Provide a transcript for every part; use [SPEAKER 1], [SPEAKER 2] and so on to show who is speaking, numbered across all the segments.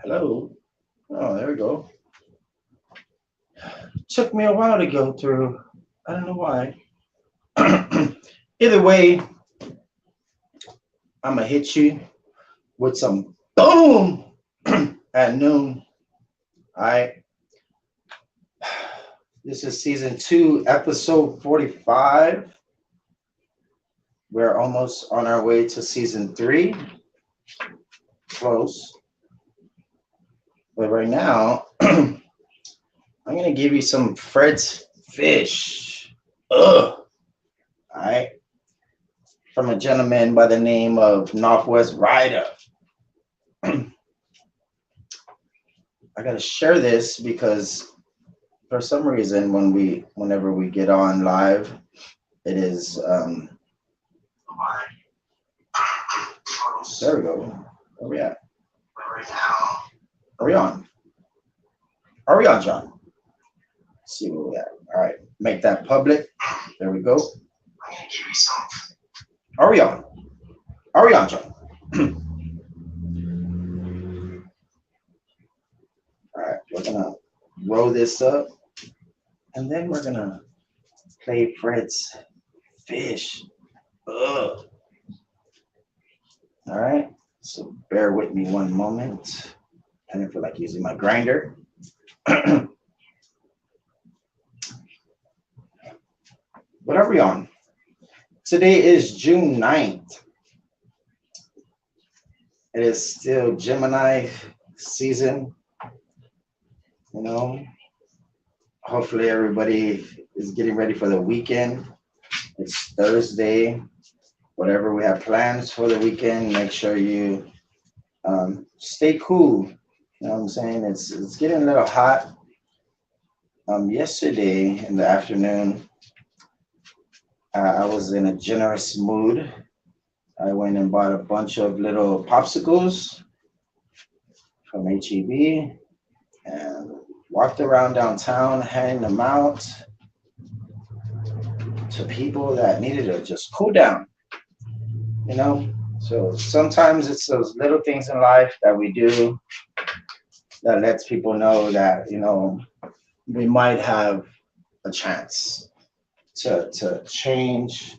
[SPEAKER 1] Hello. Oh, there we go. Took me a while to go through. I don't know why. Either way, I'm gonna hit you with some boom at noon. All right. This is season 2, episode 45. We're almost on our way to season 3. Close. But right now, I'm gonna give you some Fred's fish. Ugh. All right. From a gentleman by the name of NAWF West RYDA. I gotta share this because for some reason whenever we get on live, it is there we go. Where we at? Are we on? Are we on, John? Let's see where we at. All right, make that public. There we go. Are we on? Are we on, John? All right, we're gonna roll this up, and then we're gonna play Fred's fish. Ugh. All right, so bear with me one moment. I didn't feel like using my grinder. What are we on? Today is June 9th. It is still Gemini season. You know, hopefully everybody is getting ready for the weekend. It's Thursday. Whatever we have plans for the weekend, make sure you stay cool. You know what I'm saying? It's getting a little hot. Yesterday in the afternoon, I was in a generous mood. I went and bought a bunch of little popsicles from HEB and walked around downtown handing them out to people that needed to just cool down, you know? So sometimes it's those little things in life that we do that lets people know that, you know, we might have a chance to change,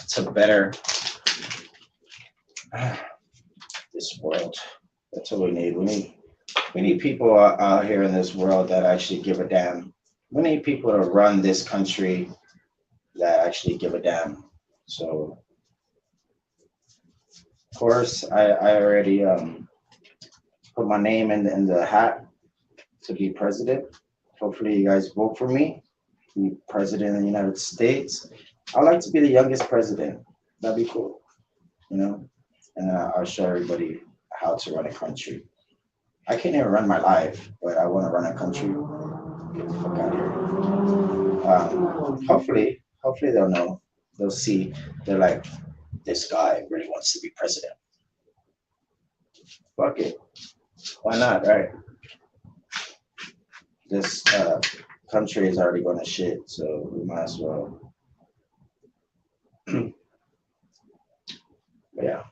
[SPEAKER 1] to better this world. That's what we need. We need people out here in this world that actually give a damn. We need people to run this country that actually give a damn. So, of course, I already put my name in the hat to be president. Hopefully, you guys vote for me, be president of the United States. I'd like to be the youngest president. That'd be cool, you know. And I'll show everybody how to run a country. I can't even run my life, but I want to run a country. Get the fuck out of here. Hopefully they'll know. They'll see. They're like, this guy really wants to be president. Fuck it. Why not, right? This country is already going to shit, so we might as well. But yeah.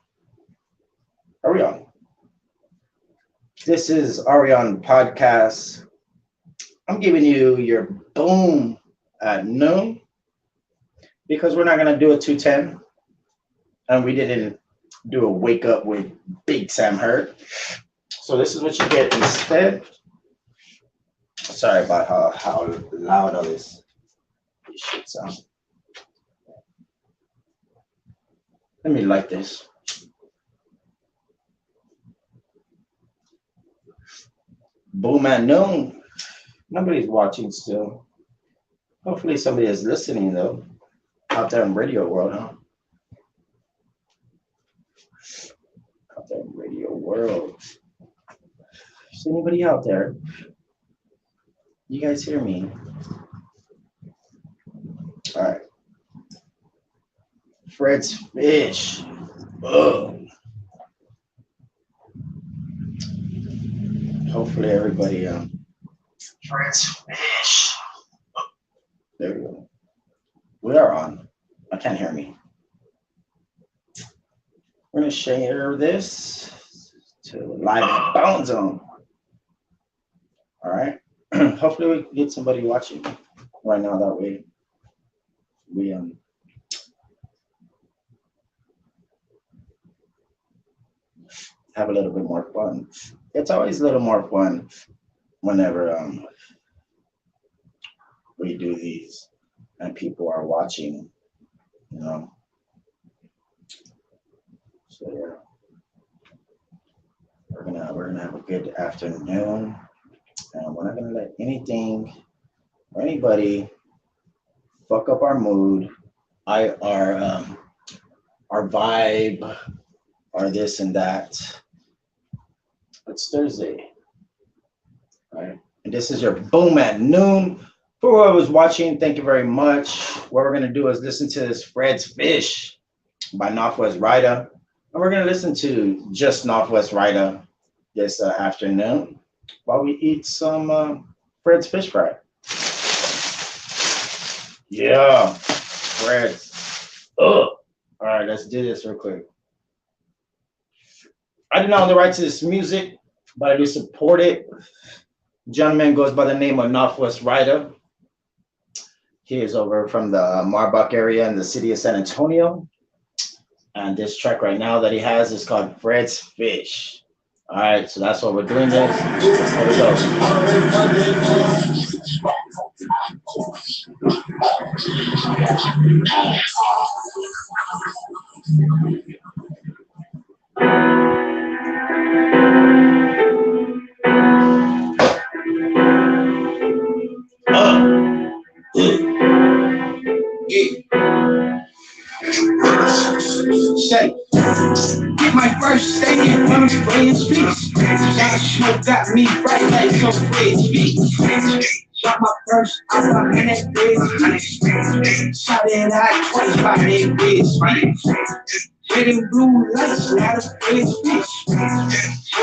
[SPEAKER 1] Are we on? This is Arion Podcast. I'm giving you your boom at noon because we're not going to do a 210. And we didn't do a wake up with Big Sam Hurt. So this is what you get instead. Sorry about how loud all this shit sounds. Let me light this. Boom at noon. Nobody's watching still. Hopefully somebody is listening though. Out there in radio world, huh? Out there in radio world. Is anybody out there? You guys hear me? All right. Fred's fish. Ugh. Hopefully everybody Fred's fish. There we go. We are on. I can't hear me. We're gonna share this to live Bone Zone. All right. Hopefully we can get somebody watching right now. That way we have a little bit more fun. It's always a little more fun whenever we do these and people are watching, you know. So yeah, we're gonna have a good afternoon, and we're not gonna let anything or anybody fuck up our mood, our vibe, or this and that. It's Thursday, right? And this is your Boom at Noon. For whoever was watching, thank you very much. What we're gonna do is listen to this Fred's Fish by NAWF West RYDA. And we're gonna listen to just NAWF West RYDA this afternoon while we eat some Fred's Fish Fry. Yeah, Fred's. All right, let's do this real quick. I do not own the right to this music, but I do support it. Gentleman goes by the name of NAWF West RYDA. He is over from the Marbach area in the city of San Antonio. And this track right now that he has is called Fred's Fish. All right, so that's what we're doing this. Here we go.
[SPEAKER 2] Get my first steak in front of Fred's Fish. That smoke got me right like some Fred's Fish. Shot my first out my man at Fred's Fish. Shot it out twice by that Fred's Fish. Hitting blue lights, not a Fred's Fish.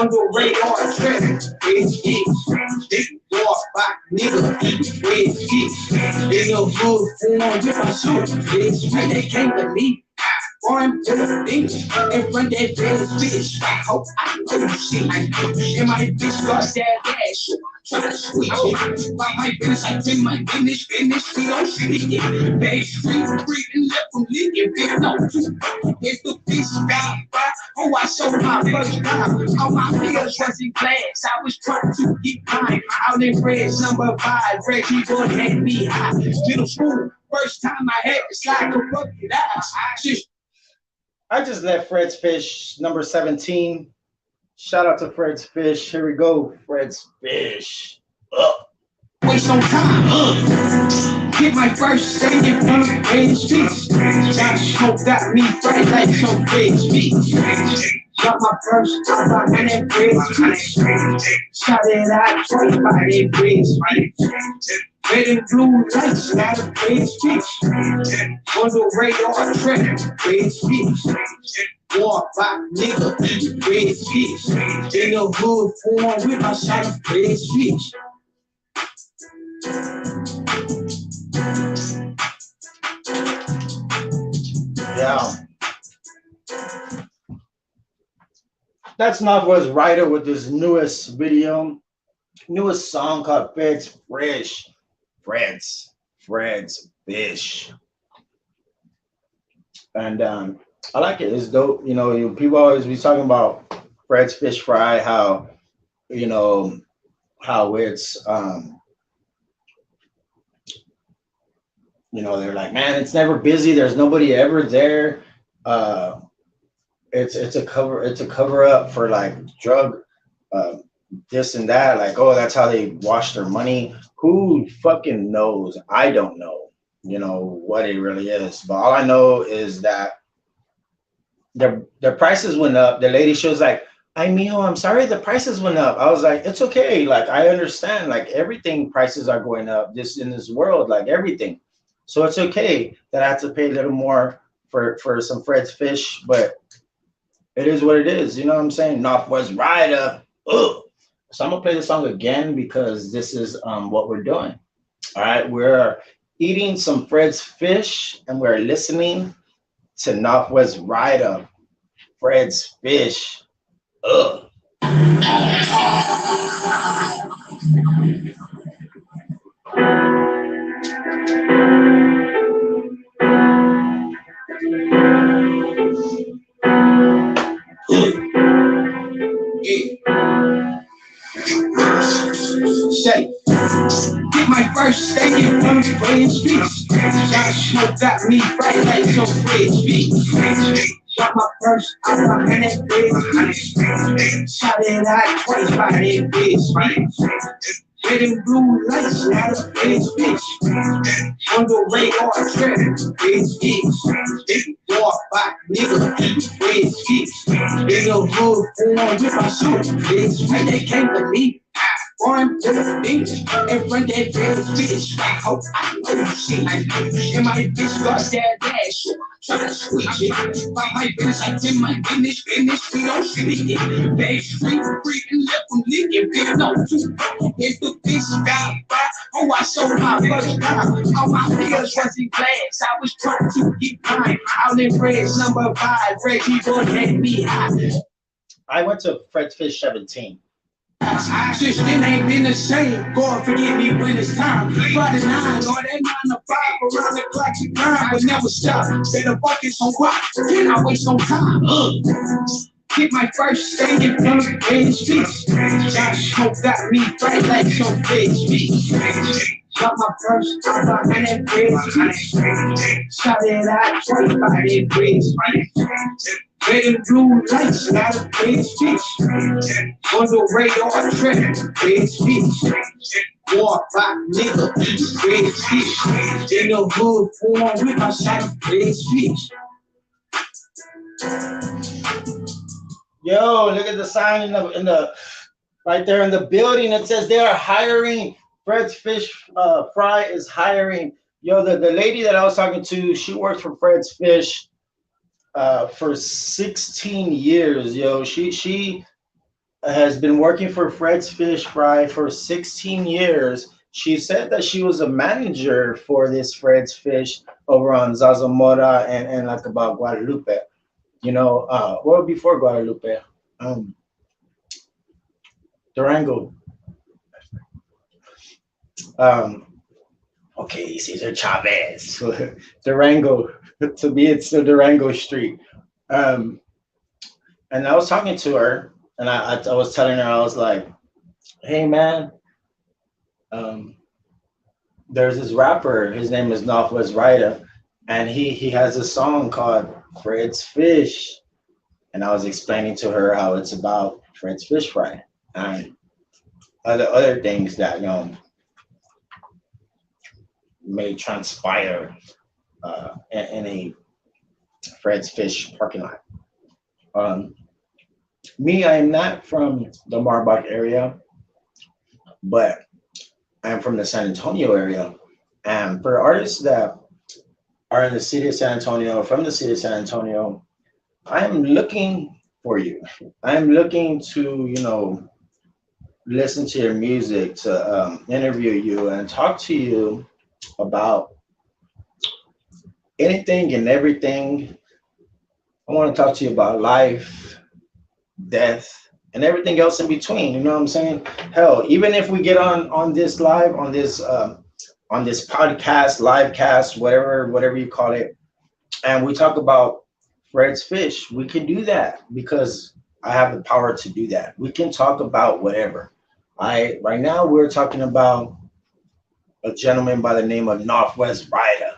[SPEAKER 2] On the radar, trip, Fred's Fish. Big boy, back nigga, eat Fred's Fish. In your hood, form with my suit, Fred's Fish. They can't believe. Born to the things and run that Fred's Fish. I hope I know shit. And my bitch got that ass. Try to squeeze it. By my business, I bring my business. We don't see it. Bad street, breathing left from licking. Big no. It's the fish down. Oh, I sold my first time. All my peers was in class. I was trying to get mine. Out in Fred's number 5. Reggie boy had me high. Middle school. First time I had to slide to fuck it out.
[SPEAKER 1] I just left Fred's Fish, number 17. Shout out to Fred's Fish. Here we go, Fred's Fish.
[SPEAKER 2] Waste no time. Get my first steak in front of Fred's Fish. That smoke got me right like some Fred's Fish. Shot my first time by that Fred's Fish. Shot it out twice by that Fred's Fish. Red and blue lights, not a Fred's Fish. On the radar, trip, Fred's Fish. Walk by nigga, eat Fred's Fish. In the hood, form with my shot of Fred's Fish.
[SPEAKER 1] Yeah. That's NAWF West RYDA with his newest video, newest song called Fred's Fish. Fred's Fish. And I like it. It's dope. You know, people always be talking about Fred's Fish Fry, how, you know, how it's, you know, they're like, man, it's never busy. There's nobody ever there. It's a cover up for like drug, this and that. Like, oh, that's how they wash their money. Who fucking knows? I don't know, you know, what it really is. But all I know is that their prices went up. The lady, she was like, "Ay, mijo, I'm sorry the prices went up." I was like, it's okay. Like, I understand. Like, everything prices are going up this in this world, like everything. So it's okay that I have to pay a little more for some Fred's Fish, but it is what it is. You know what I'm saying? NAWF West RYDA. Ugh. So I'm gonna play the song again because this is what we're doing. All right, we're eating some Fred's Fish and we're listening to NAWF West RYDA. Fred's Fish. Ugh.
[SPEAKER 2] Say, get my first stadium from Fred's Fish. Y'all smoke got me right like some Fred's Fish. Shot my first out behind that Fred's. Shot it out twice by that Fred's. Red and blue lights, not a Fred's Fish. On the radar, trip, Fred's Fish. Walk by, nigga, Fred's Fish. In the hood, form with my suit, Fred's Fish. They can't believe Born to the beach and run that Fred's Fish. I hope I know you see. And my bitch got that dash. Try to switch it. By my business, I did my business. We don't sleep it. They street free and left them licking. Big no too. If the bitch got by, oh, I sold my first time. All my pills was in glass. I was trying to get mine. Out in Fred's number 5. Fred, people had me high.
[SPEAKER 1] I went to Fred's Fish 17.
[SPEAKER 2] Since then ain't been the same. God forgive me when it's time. Friday 9 or that 9 to 5 around the clock you grind, but never stop. Better focus on what? Then I waste no time. Get my first stadium from Fred's Fish. Josh Smoke got me right like some Fred's Fish. Got my first out behind that Fred's Fish. Shot it out twice by that Fred's Fish. Red and blue lights, not a Fred's Fish. On the radar, trip, Fred's Fish. Walk by, nigga, Fred's Fish. In the hood, form with my shot, Fred's Fish.
[SPEAKER 1] Yo, look at the sign in the right there in the building. It says they are hiring. Fred's Fish Fry is hiring. Yo, the lady that I was talking to, she worked for Fred's Fish for 16 years. Yo, she has been working for Fred's Fish Fry for 16 years. She said that she was a manager for this Fred's Fish over on Zazamora and like about Guadalupe. You know, well, before Guadalupe, Durango. Okay, Cesar Chavez, Durango. To me, it's the Durango Street. And I was talking to her, and I was telling her, I was like, "Hey, man, there's this rapper. His name is NAWF West RYDA, and he has a song called Fred's Fish." And I was explaining to her how it's about Fred's Fish Fry and other things that may transpire in a Fred's Fish parking lot. Me, I am not from the Marbach area, but I'm from the San Antonio area. And for artists that are in the city of San Antonio, from the city of San Antonio, I am looking for you. I'm looking to, listen to your music, to interview you and talk to you about anything and everything. I want to talk to you about life, death, and everything else in between. You know what I'm saying? Hell, even if we get on this live, on this podcast, live cast, whatever you call it, and we talk about Fred's Fish, we can do that because I have the power to do that. We can talk about whatever. Right now we're talking about a gentleman by the name of NAWF West RYDA.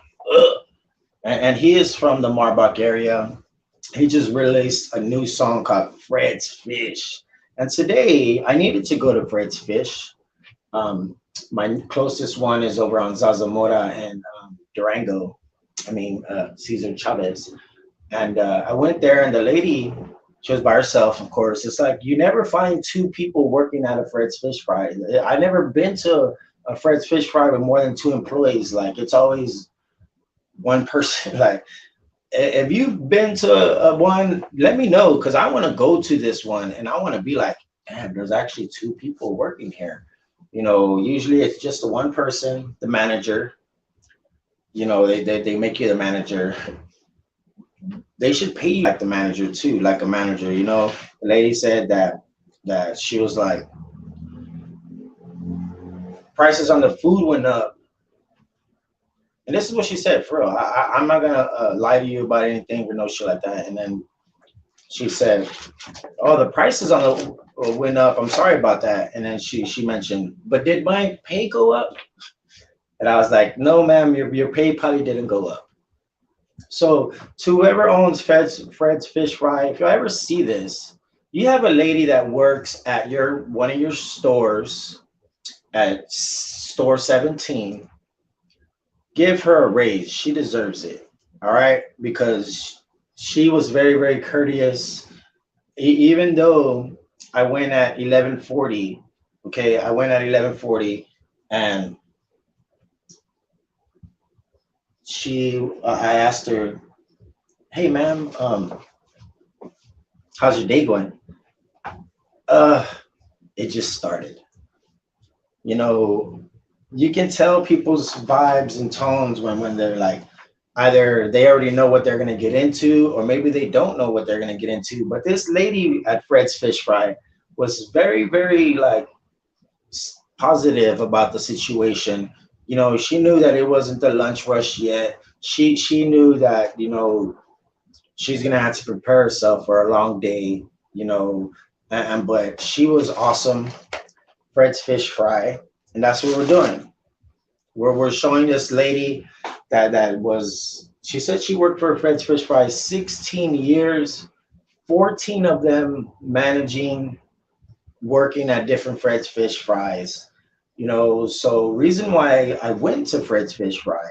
[SPEAKER 1] And he is from the Marbach area. He just released a new song called Fred's Fish. And today I needed to go to Fred's Fish. My closest one is over on Zazamora and Durango. Cesar Chavez. And I went there, and the lady, she was by herself, of course. It's like you never find two people working at a Fred's Fish Fry. I never been to a Fred's Fish Fry with more than 2 employees. Like, it's always one person. Like, if you've been to one, let me know, because I want to go to this one, and I want to be like, damn, there's actually 2 people working here. Usually it's just the one person, the manager. They make you the manager. they should pay you like the manager too, like a manager. You know, the lady said that she was like, prices on the food went up, and this is what she said for real. I'm not gonna lie to you about anything or no shit like that. And then she said, "Oh, the prices on the went up. I'm sorry about that." And then she mentioned, "But did my pay go up?" And I was like, "No, ma'am, your pay probably didn't go up." So to whoever owns Fred's Fish Fry, if you ever see this, you have a lady that works at your one of your stores at store 17. Give her a raise. She deserves it. All right, because she was very very courteous. Even though I went at 11:40, okay, I went at 11:40, and I asked her, "Hey, ma'am, how's your day going?" Uh, it just started. You know, you can tell people's vibes and tones when they're like, either they already know what they're gonna get into, or maybe they don't know what they're gonna get into. But this lady at Fred's Fish Fry was very, very like positive about the situation. You know, she knew that it wasn't the lunch rush yet. She knew that, you know, she's gonna have to prepare herself for a long day. You know, and but she was awesome. Fred's Fish Fry, and that's what we're doing. We're showing this lady that was. She said she worked for Fred's Fish Fry 16 years, 14 of them managing, working at different Fred's Fish Fries. You know, so reason why I went to Fred's Fish Fry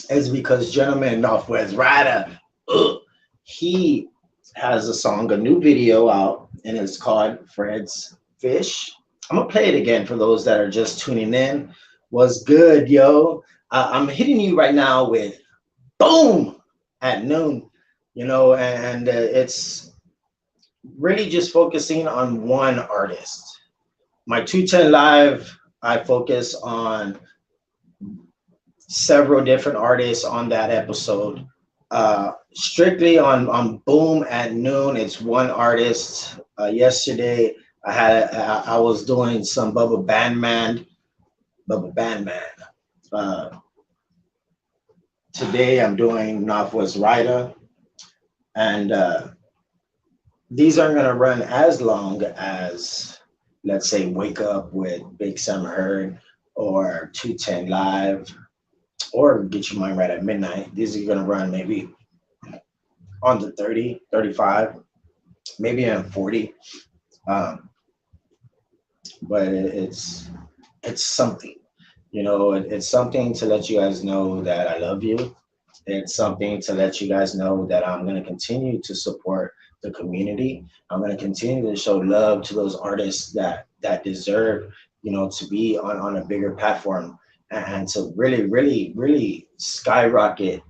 [SPEAKER 1] is because gentleman NAWF West RYDA, he has a song, a new video out, and it's called Fred's Fish. I'm gonna play it again for those that are just tuning in. Was good, yo. I'm hitting you right now with boom at noon, you know, and it's really just focusing on one artist. My 210 live, I focus on several different artists on that episode. Strictly on Boom at noon, it's one artist. Yesterday, I was doing some Bubba Bandman. Uh, Today, I'm doing NAWF West RYDA, and these aren't gonna run as long as, let's say, Wake Up with Big Sam Heard or 210 Live or Get Your Mind Right at Midnight. These are gonna run maybe on the 30, 35, maybe on 40. Um, but it's something, you know, it's something to let you guys know that I love you. It's something to let you guys know that I'm going to continue to support the community. I'm going to continue to show love to those artists that deserve, you know, to be on a bigger platform, and to really, really, really skyrocket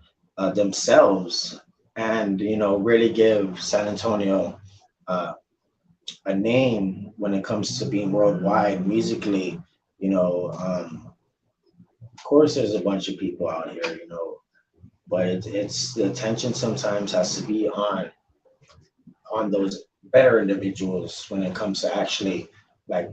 [SPEAKER 1] themselves, and, you know, really give San Antonio uh, a name when it comes to being worldwide musically. You know, of course, there's a bunch of people out here, you know, but it's the attention sometimes has to be on those better individuals when it comes to actually like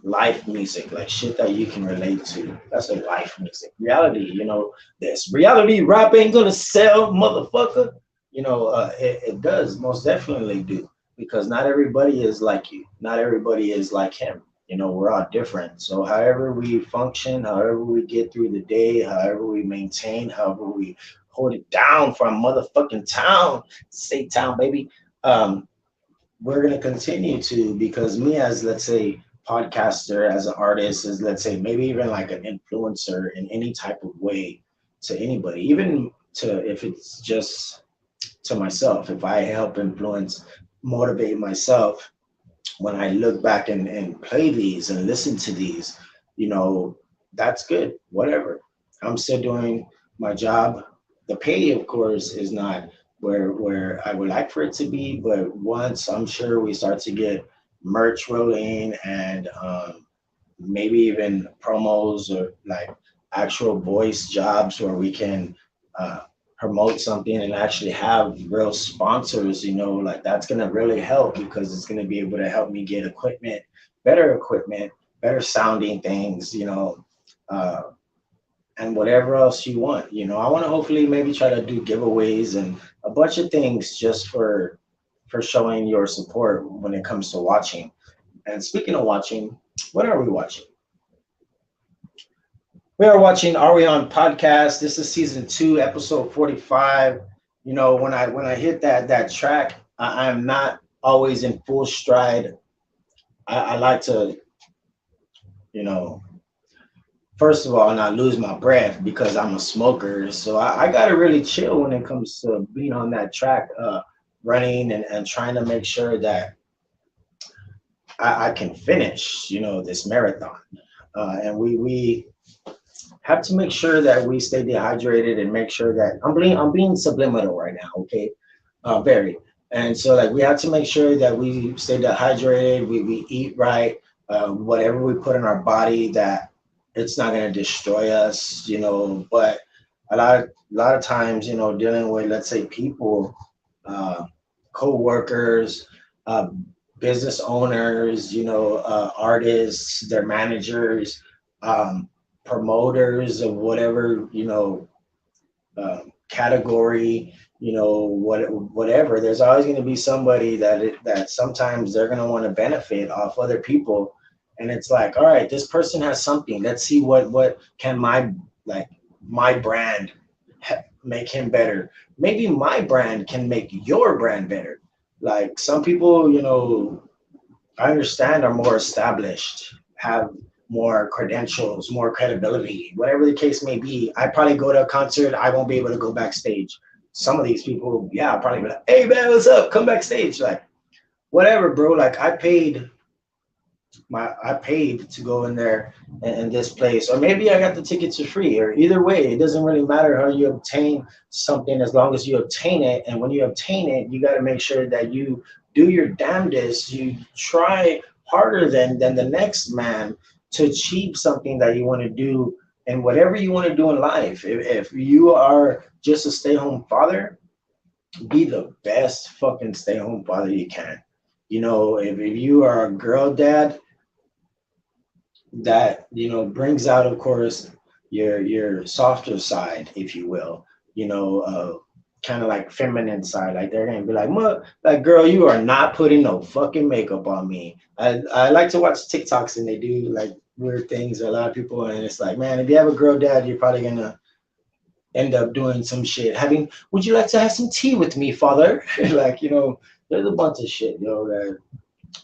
[SPEAKER 1] life music, like shit that you can relate to. That's a life music. Reality, you know, this reality rap ain't gonna sell, motherfucker. You know, it does most definitely do, because not everybody is like you. Not everybody is like him. You know, we're all different. So however we function, however we get through the day, however we maintain, however we hold it down from motherfucking town, say town, baby. Um, we're going to continue to, because me as, let's say, podcaster, as an artist, as, let's say, maybe even like an influencer in any type of way to anybody, even to, if it's just to myself, if I help influence, motivate myself, when I look back and play these and listen to these, you know, that's good, whatever. I'm still doing my job. The pay, of course, is not where I would like for it to be, but once I'm sure we start to get merch rolling, and maybe even promos or like actual voice jobs where we can promote something and actually have real sponsors, like that's gonna really help because it's gonna be able to help me get equipment, better sounding things, uh, and whatever else you want. I want to hopefully maybe try to do giveaways and a bunch of things just for showing your support when it comes to watching. And speaking of watching, what are we watching? We are watching Are We On Podcast. This is season 2, episode 45. When I hit that track, I'm not always in full stride. I like to, you know, first of all, not lose my breath because I'm a smoker. So I gotta really chill when it comes to being on that track, running and trying to make sure that I can finish, this marathon. And we have to make sure that we stay dehydrated and make sure that I'm being subliminal right now, okay? Very. And so like we have to make sure that we stay dehydrated, we eat right, whatever we put in our body that it's not gonna destroy us, but a lot of times, dealing with, let's say, people, uh co-workers, uh business owners, artists, their managers, um promoters of whatever, category, whatever. There's always going to be somebody that sometimes they're going to want to benefit off other people, and it's like, all right, this person has something. Let's see what can like my brand make him better. Maybe my brand can make your brand better. Like some people, I understand are more established, have more credentials, more credibility, whatever the case may be. I probably go to a concert, I won't be able to go backstage. Some of these people, yeah, I'll probably be like, hey man, what's up? Come backstage. Like, whatever, bro. Like I paid to go in there in this place. Or maybe I got the tickets for free. Or either way, it doesn't really matter how you obtain something as long as you obtain it. And when you obtain it, you got to make sure that you do your damnedest. You try harder than the next man to achieve something that you want to do and whatever you want to do in life. If you are just a stay-home father, be the best fucking stay-home father you can. If you are a girl dad, that brings out, of course, your softer side, if you will, kind of like feminine side. Like they're gonna be like, like, girl, you are not putting no fucking makeup on me. I like to watch TikToks and they do like weird things, a lot of people, and it's like, man, if you have a girl dad, you're probably gonna end up doing some shit, would you like to have some tea with me, father? Like, there's a bunch of shit, that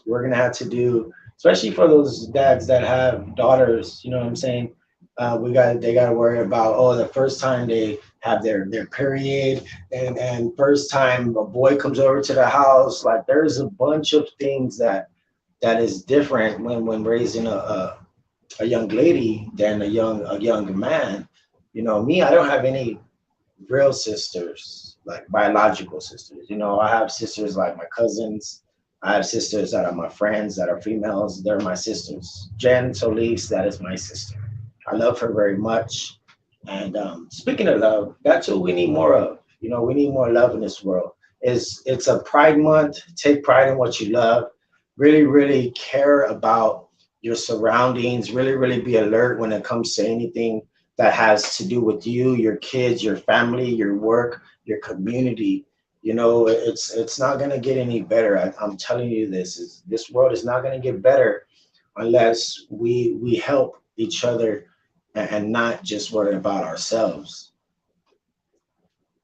[SPEAKER 1] we're gonna have to do, especially for those dads that have daughters. You know what I'm saying? They got to worry about, oh, the first time they have their period, and first time a boy comes over to the house. Like, there's a bunch of things that is different when raising a young lady than a young man. Me, I don't have any real sisters, like biological sisters. I have sisters like my cousins. I have sisters that are my friends that are females. They're my sisters. Jen Solis, that is my sister. I love her very much. And speaking of love, that's what we need more of. We need more love in this world. It's a Pride Month. Take pride in what you love. Really, really care about your surroundings. Really, really be alert when it comes to anything that has to do with you, your kids, your family, your work, your community. It's not gonna get any better. I'm telling you this world is not gonna get better unless we help each other and not just worry about ourselves.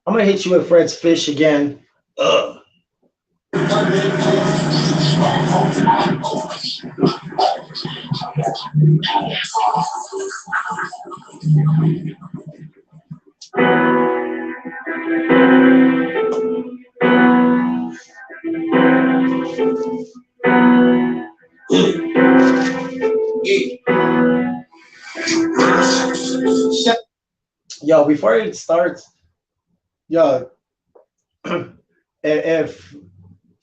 [SPEAKER 1] I'm gonna hit you with Fred's Fish again. Ugh. Yo, before it starts, yo, if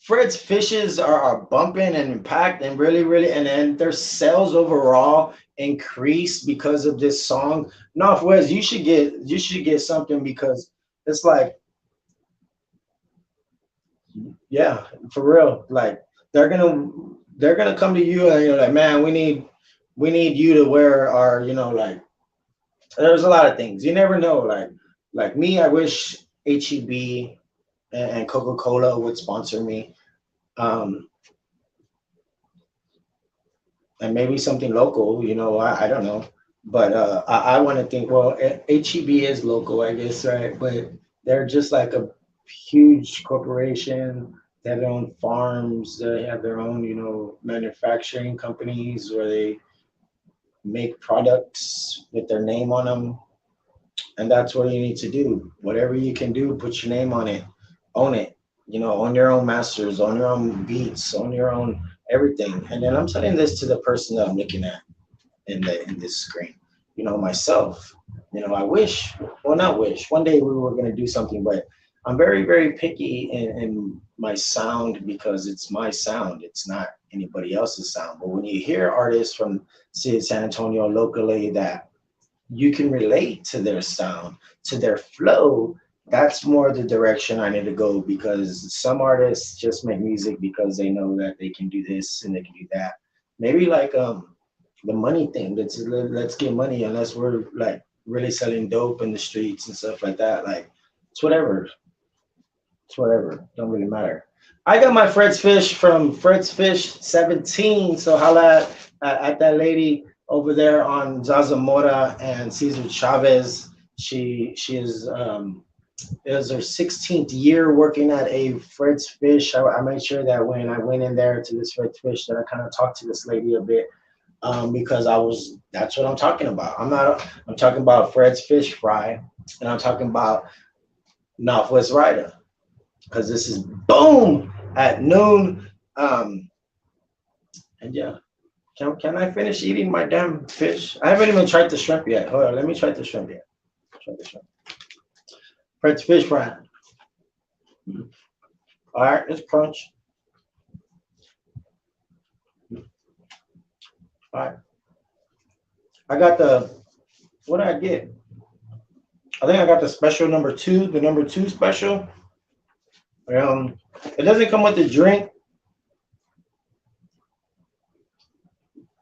[SPEAKER 1] Fred's Fishes are bumping and packed and really, really, and then their sales overall increase because of this song, NAWF West, you should get something because
[SPEAKER 3] it's like, yeah, for real. Like they're gonna come to you and you're like, man, we need you to wear our, like there's a lot of things. You never know. Like me, I wish HEB and Coca-Cola would sponsor me. Um, and maybe something local, I don't know. But I want to think, well, HEB is local, I guess, right? But they're just like a huge corporation. They have their own farms. They have their own, manufacturing companies where they make products with their name on them. And that's what you need to do. Whatever you can do, put your name on it, own it. Own your own masters, own your own beats, own your own everything. And then I'm telling this to the person that I'm looking at in this screen. Myself. I wish, well, not wish. One day we were going to do something, but I'm very, very picky in my sound because it's my sound. It's not anybody else's sound. But when you hear artists from San Antonio locally that you can relate to their sound, to their flow, that's more the direction I need to go, because some artists just make music because they know that they can do this and they can do that. Maybe like the money thing. Let's get money unless we're like really selling dope in the streets and stuff like that. Like it's whatever. It's whatever. Don't really matter. I got my Fred's Fish from Fred's Fish 17. So holla at that lady over there on Zazamora and Cesar Chavez. She is it was her 16th year working at a Fred's Fish. I made sure that when I went in there to this Fred's Fish that I kind of talked to this lady a bit, because that's what I'm talking about. I'm talking about Fred's Fish Fry, and I'm talking about NAWF West Ryda, because this is boom at noon. And yeah, can I finish eating my damn fish? I haven't even tried the shrimp yet. Hold on, let me try the shrimp yet. Try the shrimp. Fred's Fish Fry. All right, let's crunch. All right. I got what did I get? I think I got the special number 2, the number 2 special. It doesn't come with the drink.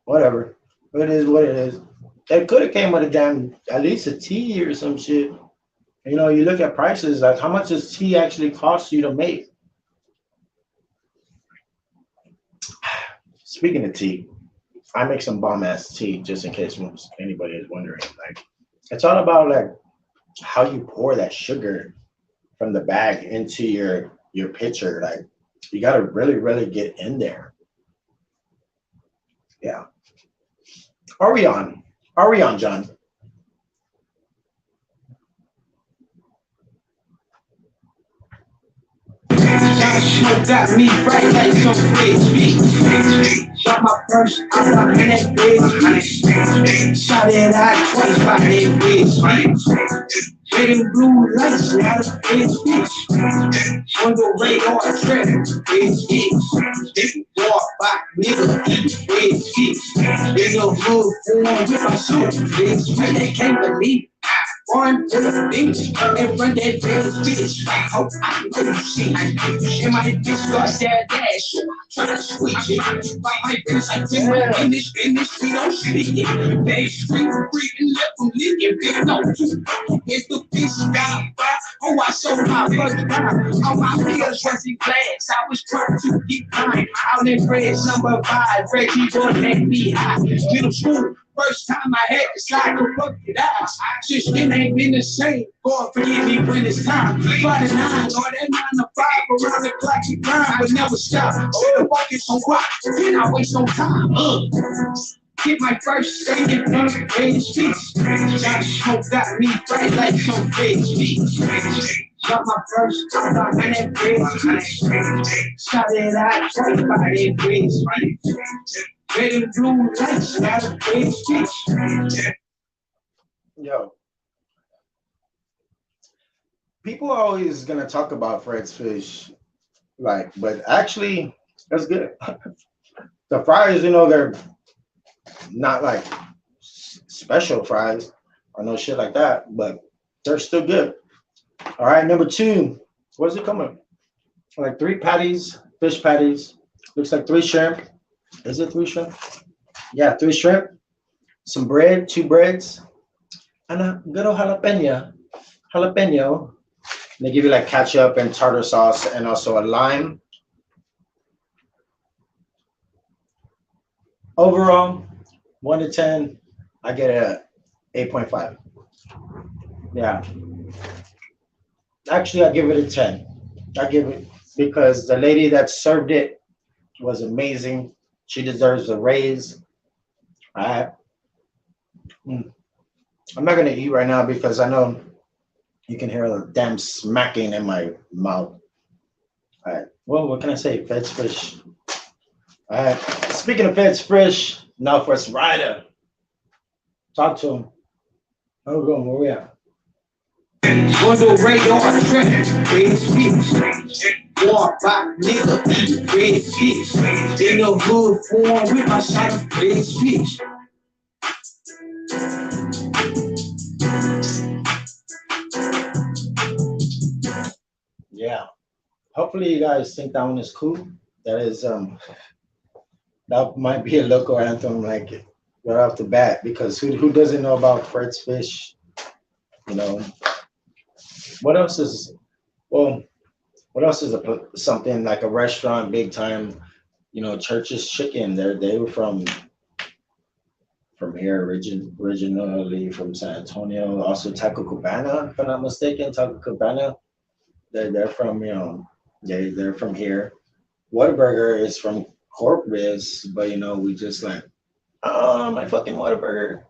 [SPEAKER 3] Whatever. It is what it is. It could have came with a damn, at least a tea or some shit. You look at prices, like how much does tea actually cost you to make? Speaking of tea, I make some bomb ass tea, just in case anybody is wondering. Like, it's all about like how you pour that sugar from the bag into your pitcher. Like, you got to really, really get in there. Yeah. Are we on, John?
[SPEAKER 2] Smoke got me right like some red feet. Shot my first out in that red feet. Shot it out twice by that red feet. Getting blue lights, not a red feet. On the radar, trap, red feet. Walk by, nigga, eat red feet. In the hood, form with my suit, red feet. They can't believe one to the beach and run that damn bitch. Hope I know shit. And my bitch got that dash. Try to switch it. My bitch, I did my business, we don't shit it. They street breathing, left from living big nose. If the bitch got a fire, oh, I showed my first time. On my wheels, rusty glass. I was trying to get mine. Out in bridge number 5, Reggie boy, let me high. Middle school. First time I had to slide to fuck it out. Since then ain't been the same. God forgive me when it's time. 5 to 9, or that 9 to 5 around the clock you grind, but never stop. Should've focused on what? Then I waste no time. Get my first state in front of red streets. Josh Smoke got me right like some red streets. Got my first time by that red streets. Shot it out twice by that red streets. Red and blue lights, not a red streets.
[SPEAKER 3] Yo, people are always gonna talk about Fred's Fish, like, but actually, that's good. The fries, they're not like special fries or no shit like that, but they're still good. All right, number two. What does it come with? Like three patties, fish patties. Looks like three shrimp. Is it three shrimp? Yeah, three shrimp. Some bread, two breads, and a good old jalapeno. Jalapeno. They give you like ketchup and tartar sauce and also a lime. Overall, 1 to 10, I get a 8.5. Yeah, actually, I give it a 10. I give it because the lady that served it was amazing. She deserves a raise. I, mm, I'm not gonna eat right now because I know you can hear the damn smacking in my mouth. All right. Well, what can I say? Fed's fish. All right. Speaking of Fed's fish, NAWF WEST RYDA. Talk to him. How we going? Where we at?
[SPEAKER 2] On the radar track, red fish. Walk by, nigga, eat red fish. In the hood form with my shot of red fish.
[SPEAKER 3] Yeah. Hopefully you guys think that one is cool. That is that might be a local anthem like right off the bat because who doesn't know about Fred's Fish? You know, what else is well, what else is something like a restaurant big time? You know, Church's Chicken. They were from here originally from San Antonio. Also Taco Cabana, if I'm not mistaken. Taco Cabana. They're from they're from here. Whataburger is from Corpus, but you know we just like oh my fucking Whataburger.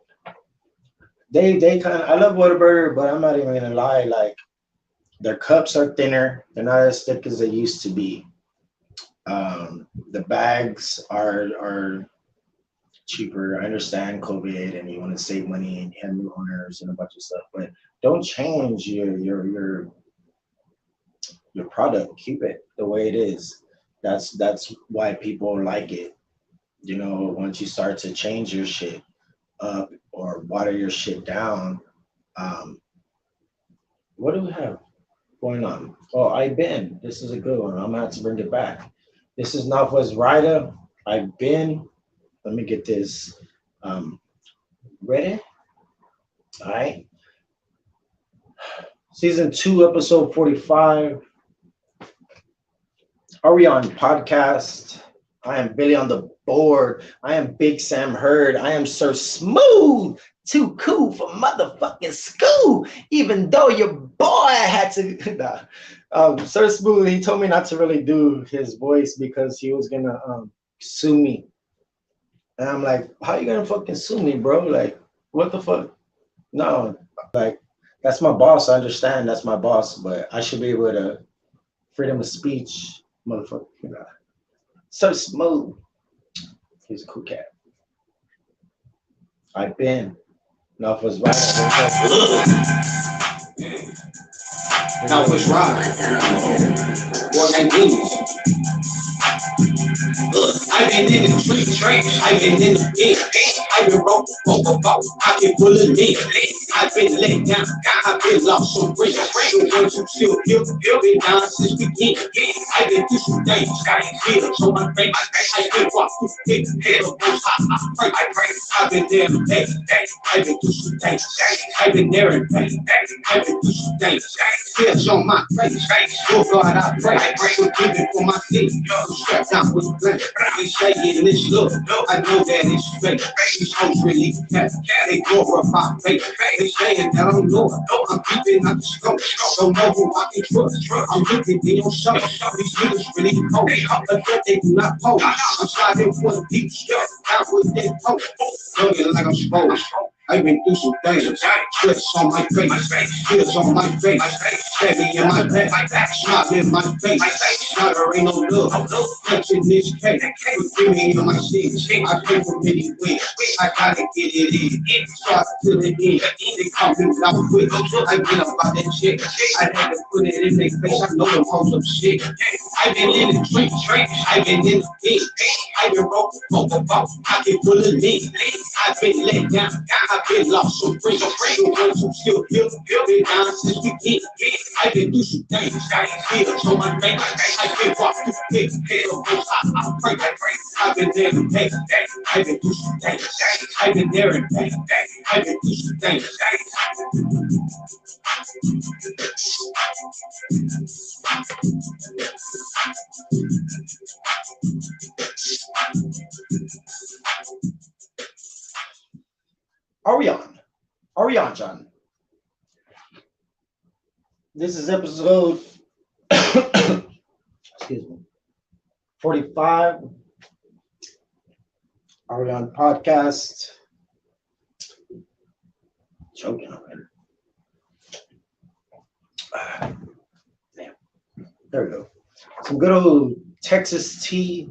[SPEAKER 3] They kind of I love Whataburger, but I'm not even gonna lie. Like their cups are thinner. They're not as thick as they used to be. The bags are cheaper. I understand COVID and you want to save money and you have new owners and a bunch of stuff, but don't change your product. Keep it the way it is. That's why people like it. You know, once you start to change your shit up or water your shit down, um, what do we have going on? Oh, I've been. This is a good one. I'm gonna have to bring it back. This is NAWF WEST RYDA. I've been. Let me get this ready. All right. Season 2, episode 45. Are we on podcast? I am Billy on the board. I am Big Sam Heard. I am Sir Smooth. Too cool for motherfucking school. Even though your boy had to. Sir Smooth, he told me not to really do his voice because he was gonna sue me. And I'm like, how you gonna fucking sue me, bro? Like, what the fuck? No, like that's my boss. I understand that's my boss, but I should be able to freedom of speech, motherfucker. So smooth. He's a cool cat. I've been. NAWF WEST RYDA.
[SPEAKER 2] NAWF WEST RYDA. Boy named English. I've been in the street, I've been in the pit, I've been broke, I can pull a lid. I've been let down, I've been lost some bridge. The ones who still here, been down since we began. I've been through some days, got tears on my face. I still walk through the pit, I pray. I've been there today, I've been through some days. I've been there in pain, I've been through some days. Tears on my face, oh God, I pray. Forgive me for my sins, strapped down with the blame. They say in this look, I know that it's fake. These hoes really cat, they glorify fake. They saying that I'm Lord, I'm keeping out the scope. Don't know who I can trust. I'm looking in your show. These niggas really cold, but they do not pose. I'm sliding for the deep stuff. Out with that poke, looking like I'm supposed. I've been through some things, sweats on my face, tears on my face, steady in my back, smile in my face. Now there ain't no love, touching this cake. Forgive me on my sins, I pay for many ways. I gotta get it in, start to the end. They call me out quick, I get up by that shit. I had to put it in their face, I know them hoes some shit. I've been in the street, I've been in the pit, I've been broke, I can pull a lid. I've been let down, I've I've been lost, so bring the ones who still here. Been down since we get. I've been through some things, I ain't feel so much pain. I've been walked through things, I pray. I've been there in pain. I've been through some things. I've been there in pain. I've been through some things.
[SPEAKER 3] Are we on? Are we on, John? This is episode excuse me, 45. Are we on podcast? Choking already. Damn. There we go. Some good old Texas tea.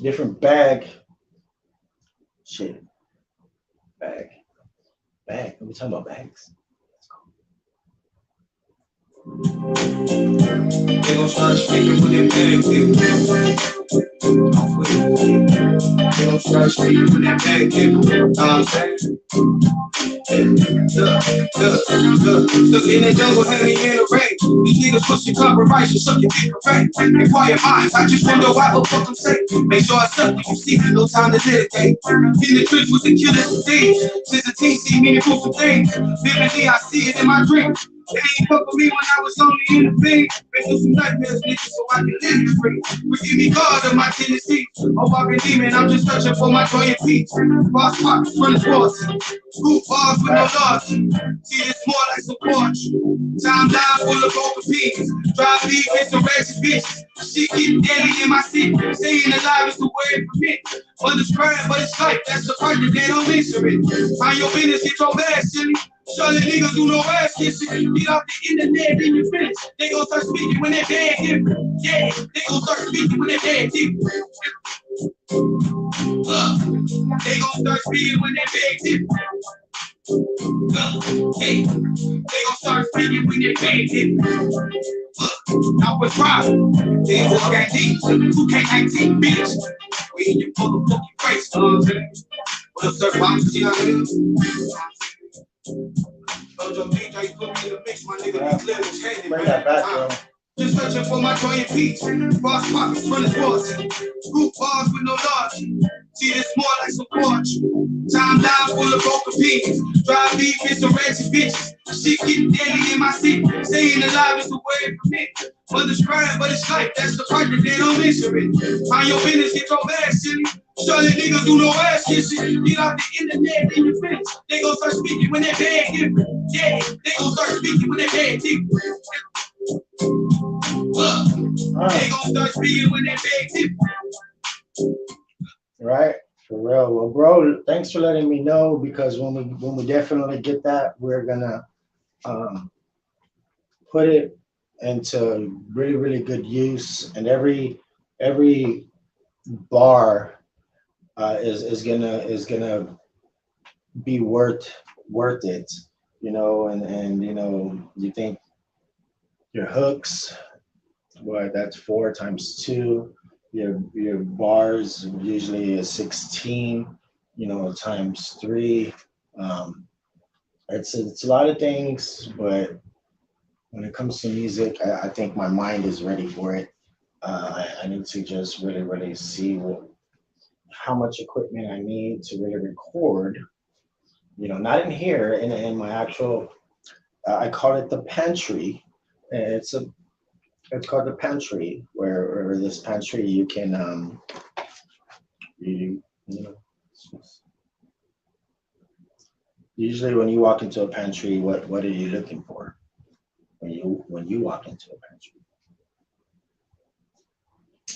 [SPEAKER 3] Different bag. Shit. Bag. Bag. Are we talking about bags?
[SPEAKER 2] They gon' start speaking when they bag hit. They gon' start speaking when that bag hit. Know what I'm saying? Look in the jungle, hanging in the rain. These niggas pussy compromise, you suck your dick perfect. And quiet minds, I just wonder why the fuck I'm safe. Make sure I suck what you see, no time to litigate. In the trench with the killers and thieves. Since the team see me do some things. Vividly, I see it in my dreams. They ain't fuck with me when I was only in the field. Been through some nightmares, niggas, so I can live free. Forgive me, God, of my tendencies. Oh, I've been demon, I'm just searching for my joy and peace. Boss pockets, running sports. Scoop bars with no loss. See, it's more like some porch. Time down full of open peas. Drive deep in some ratchet bitches. Shit getting deadly in my city. Staying alive is the way for me. Undescribed, but it's life. That's the part that they don't mention it. Find your business, get your bag, silly. Shut it, niggas do no ass kissing. Get off the internet, then you finish. They gon' start speaking when they bad different. Yeah, they gon' start speaking when they bad different. They gon' start speaking when they bad different. Hey, they gon' start speaking when they bad different. Now what's wrong? They just got deep. 2K19, bitch. We in your motherfucking face, what up, sir? Bounce, you know what I mean? DJ put me in the mix, my nigga. These lyrics handed,
[SPEAKER 3] Bring that back, bro.
[SPEAKER 2] Just searching for my joy and peace. Boss pockets, running sports. Scoop bars with no loss. See, this more like some porch. Time down full of broken peas. Drive deep in some ratchet bitches. Shit getting deadly in my city. Staying alive is the way for me. Undescribed, but it's life. That's the part that they don't mention it. Find your business, get your bag, silly. Shut it, niggas do no ass kissing. Get off the internet, then you finish. They gon' start speaking when they bad different. Yeah, they gon' start speaking when they bad different. They gon' start speaking when they bad different.
[SPEAKER 3] Right, for real. Well, bro, thanks for letting me know, because when we definitely get that, we're gonna put it into really, really good use, and every bar is gonna be worth it, you know, and you know, you think your hooks, what, that's 4 times 2. Your bars usually is 16, you know, times 3. It's a lot of things, but when it comes to music, I think my mind is ready for it. I need to just really, really see how much equipment I need to really record. You know, not in here, in my actual, I call it the pantry. It's called the pantry, where this pantry you can you know, usually when you walk into a pantry, what are you looking for when you walk into a pantry?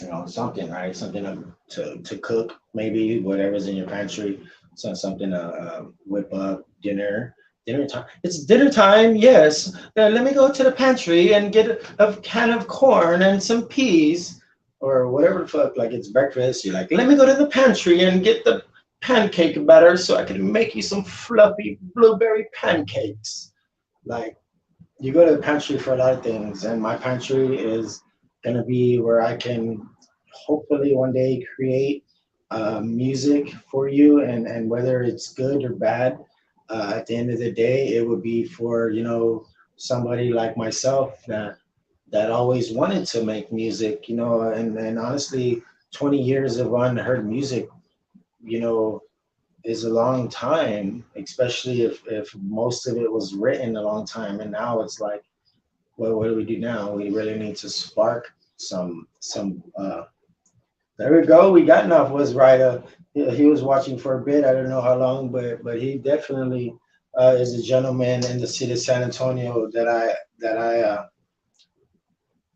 [SPEAKER 3] You know, something, right? Something to cook, maybe whatever's in your pantry. So something to whip up dinner. Dinner time. It's dinner time, yes. Let me go to the pantry and get a can of corn and some peas, or whatever the fuck. Like, it's breakfast. You're like, let me go to the pantry and get the pancake batter so I can make you some fluffy blueberry pancakes. Like, you go to the pantry for a lot of things, and my pantry is gonna be where I can hopefully one day create music for you, and whether it's good or bad, at the end of the day, it would be for, somebody like myself that always wanted to make music, and honestly, 20 years of unheard music, you know, is a long time, especially if most of it was written a long time, and now it's like, well, what do we do now? We really need to spark some. There we go. We got enough. Was right. He was watching for a bit. I don't know how long, but he definitely is a gentleman in the city of San Antonio that I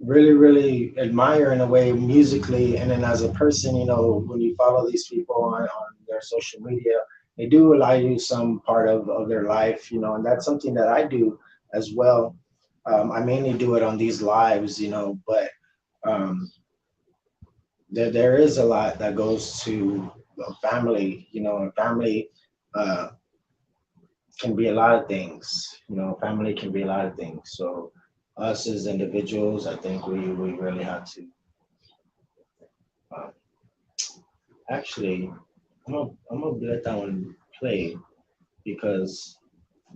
[SPEAKER 3] really admire in a way musically, and then as a person, when you follow these people on their social media, they do allow you some part of their life, and that's something that I do as well. I mainly do it on these lives, but um, there is a lot that goes to family, and family uh, can be a lot of things. Family can be a lot of things. So us as individuals, I think we really have to. Uh, actually, I'm gonna let that one play because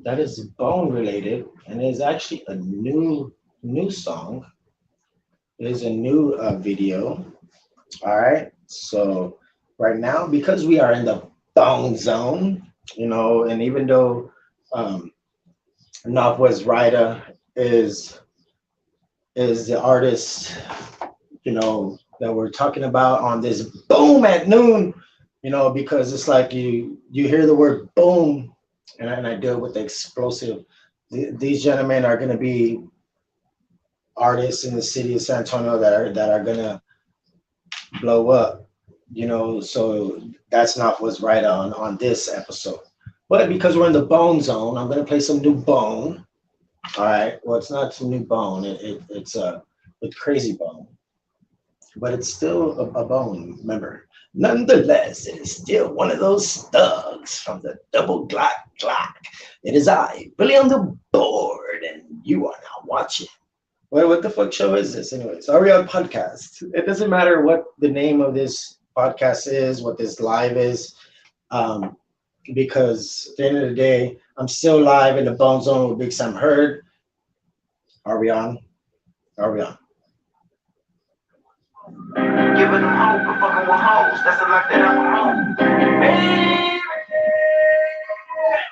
[SPEAKER 3] that is bone related, and it is actually a new song. It is a new video. All right. So right now, because we are in the bone zone, and even though um, NAWF West Ryda is is the artist, that we're talking about on this boom at noon, because it's like you hear the word boom, and I do it with the explosive. These gentlemen are going to be artists in the city of San Antonio that are going to blow up, so that's not what's right on this episode. But because we're in the bone zone, I'm going to play some new bone. All right. Well, it's not some new bone. It's with crazy bone, but it's still a bone. Remember, nonetheless, it is still one of those thugs from the double Glock. It is I, Billy on the board, and you are now watching. What the fuck show is this? Anyways, are we on podcast? It doesn't matter what the name of this podcast is, what this live is, because at the end of the day, I'm still live in the Bone Zone with Big Sam Heard. Are we on? Are we on?
[SPEAKER 2] Giving them hope and fucking with hoes. That's the life that I promote. Baby.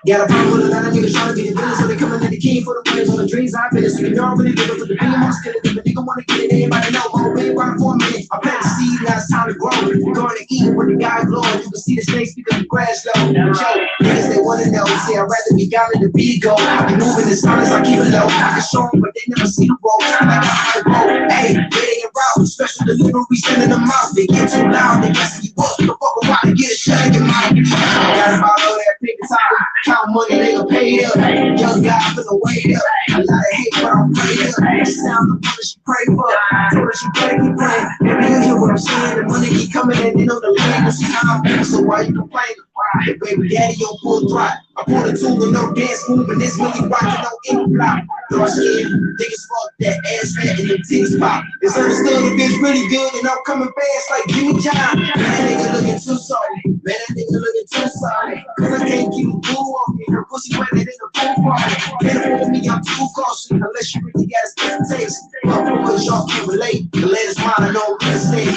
[SPEAKER 2] Got a problem with a lot of niggas trying to be the villain, so they coming at the king for the players on the dreams I finish. You don't really give it for the beam, I'm still a nigga wanna get it, everybody know. I'm been around for a minute. I plant the seed, now it's time to grow. We're going to eat when the guy glowing. You can see the snakes because the grass low. But yo, niggas they wanna know. Say I'd rather be down than the beat go. I be moving as hard as I keep it low. I can show them, but they never see the road. Like I roll. Hey, they ain't route. Special delivery, sending them out. They get too loud, they guess you up. The fuck around and get a shot in your mouth. Got about all that paper time. Count money, nigga paid up. Young guy finna wait up. A lot of hate, but I'm prayed up. Sound the money she pray for. Told her she better keep praying. Maybe you hear what I'm saying. The money keep coming and they know the land. This is how I'm feeling, so why you complaining? Hey, baby daddy, yo, pull throttle. I pull the tool with no dance move, and this really rockin' no ink block. Though I scared, niggas fuck that ass fat and them titties pop. It's understood if it's really good and I'm coming fast like Jimmy John. Man, that nigga looking too sorry. Man, that nigga looking too sorry. Cause I can't keep the fool off me. Her pussy wetter than a pool party. Can't fool me, I'm too cautious. Unless you really got a special taste. Cause y'all can't relate. The latest model, no mistake.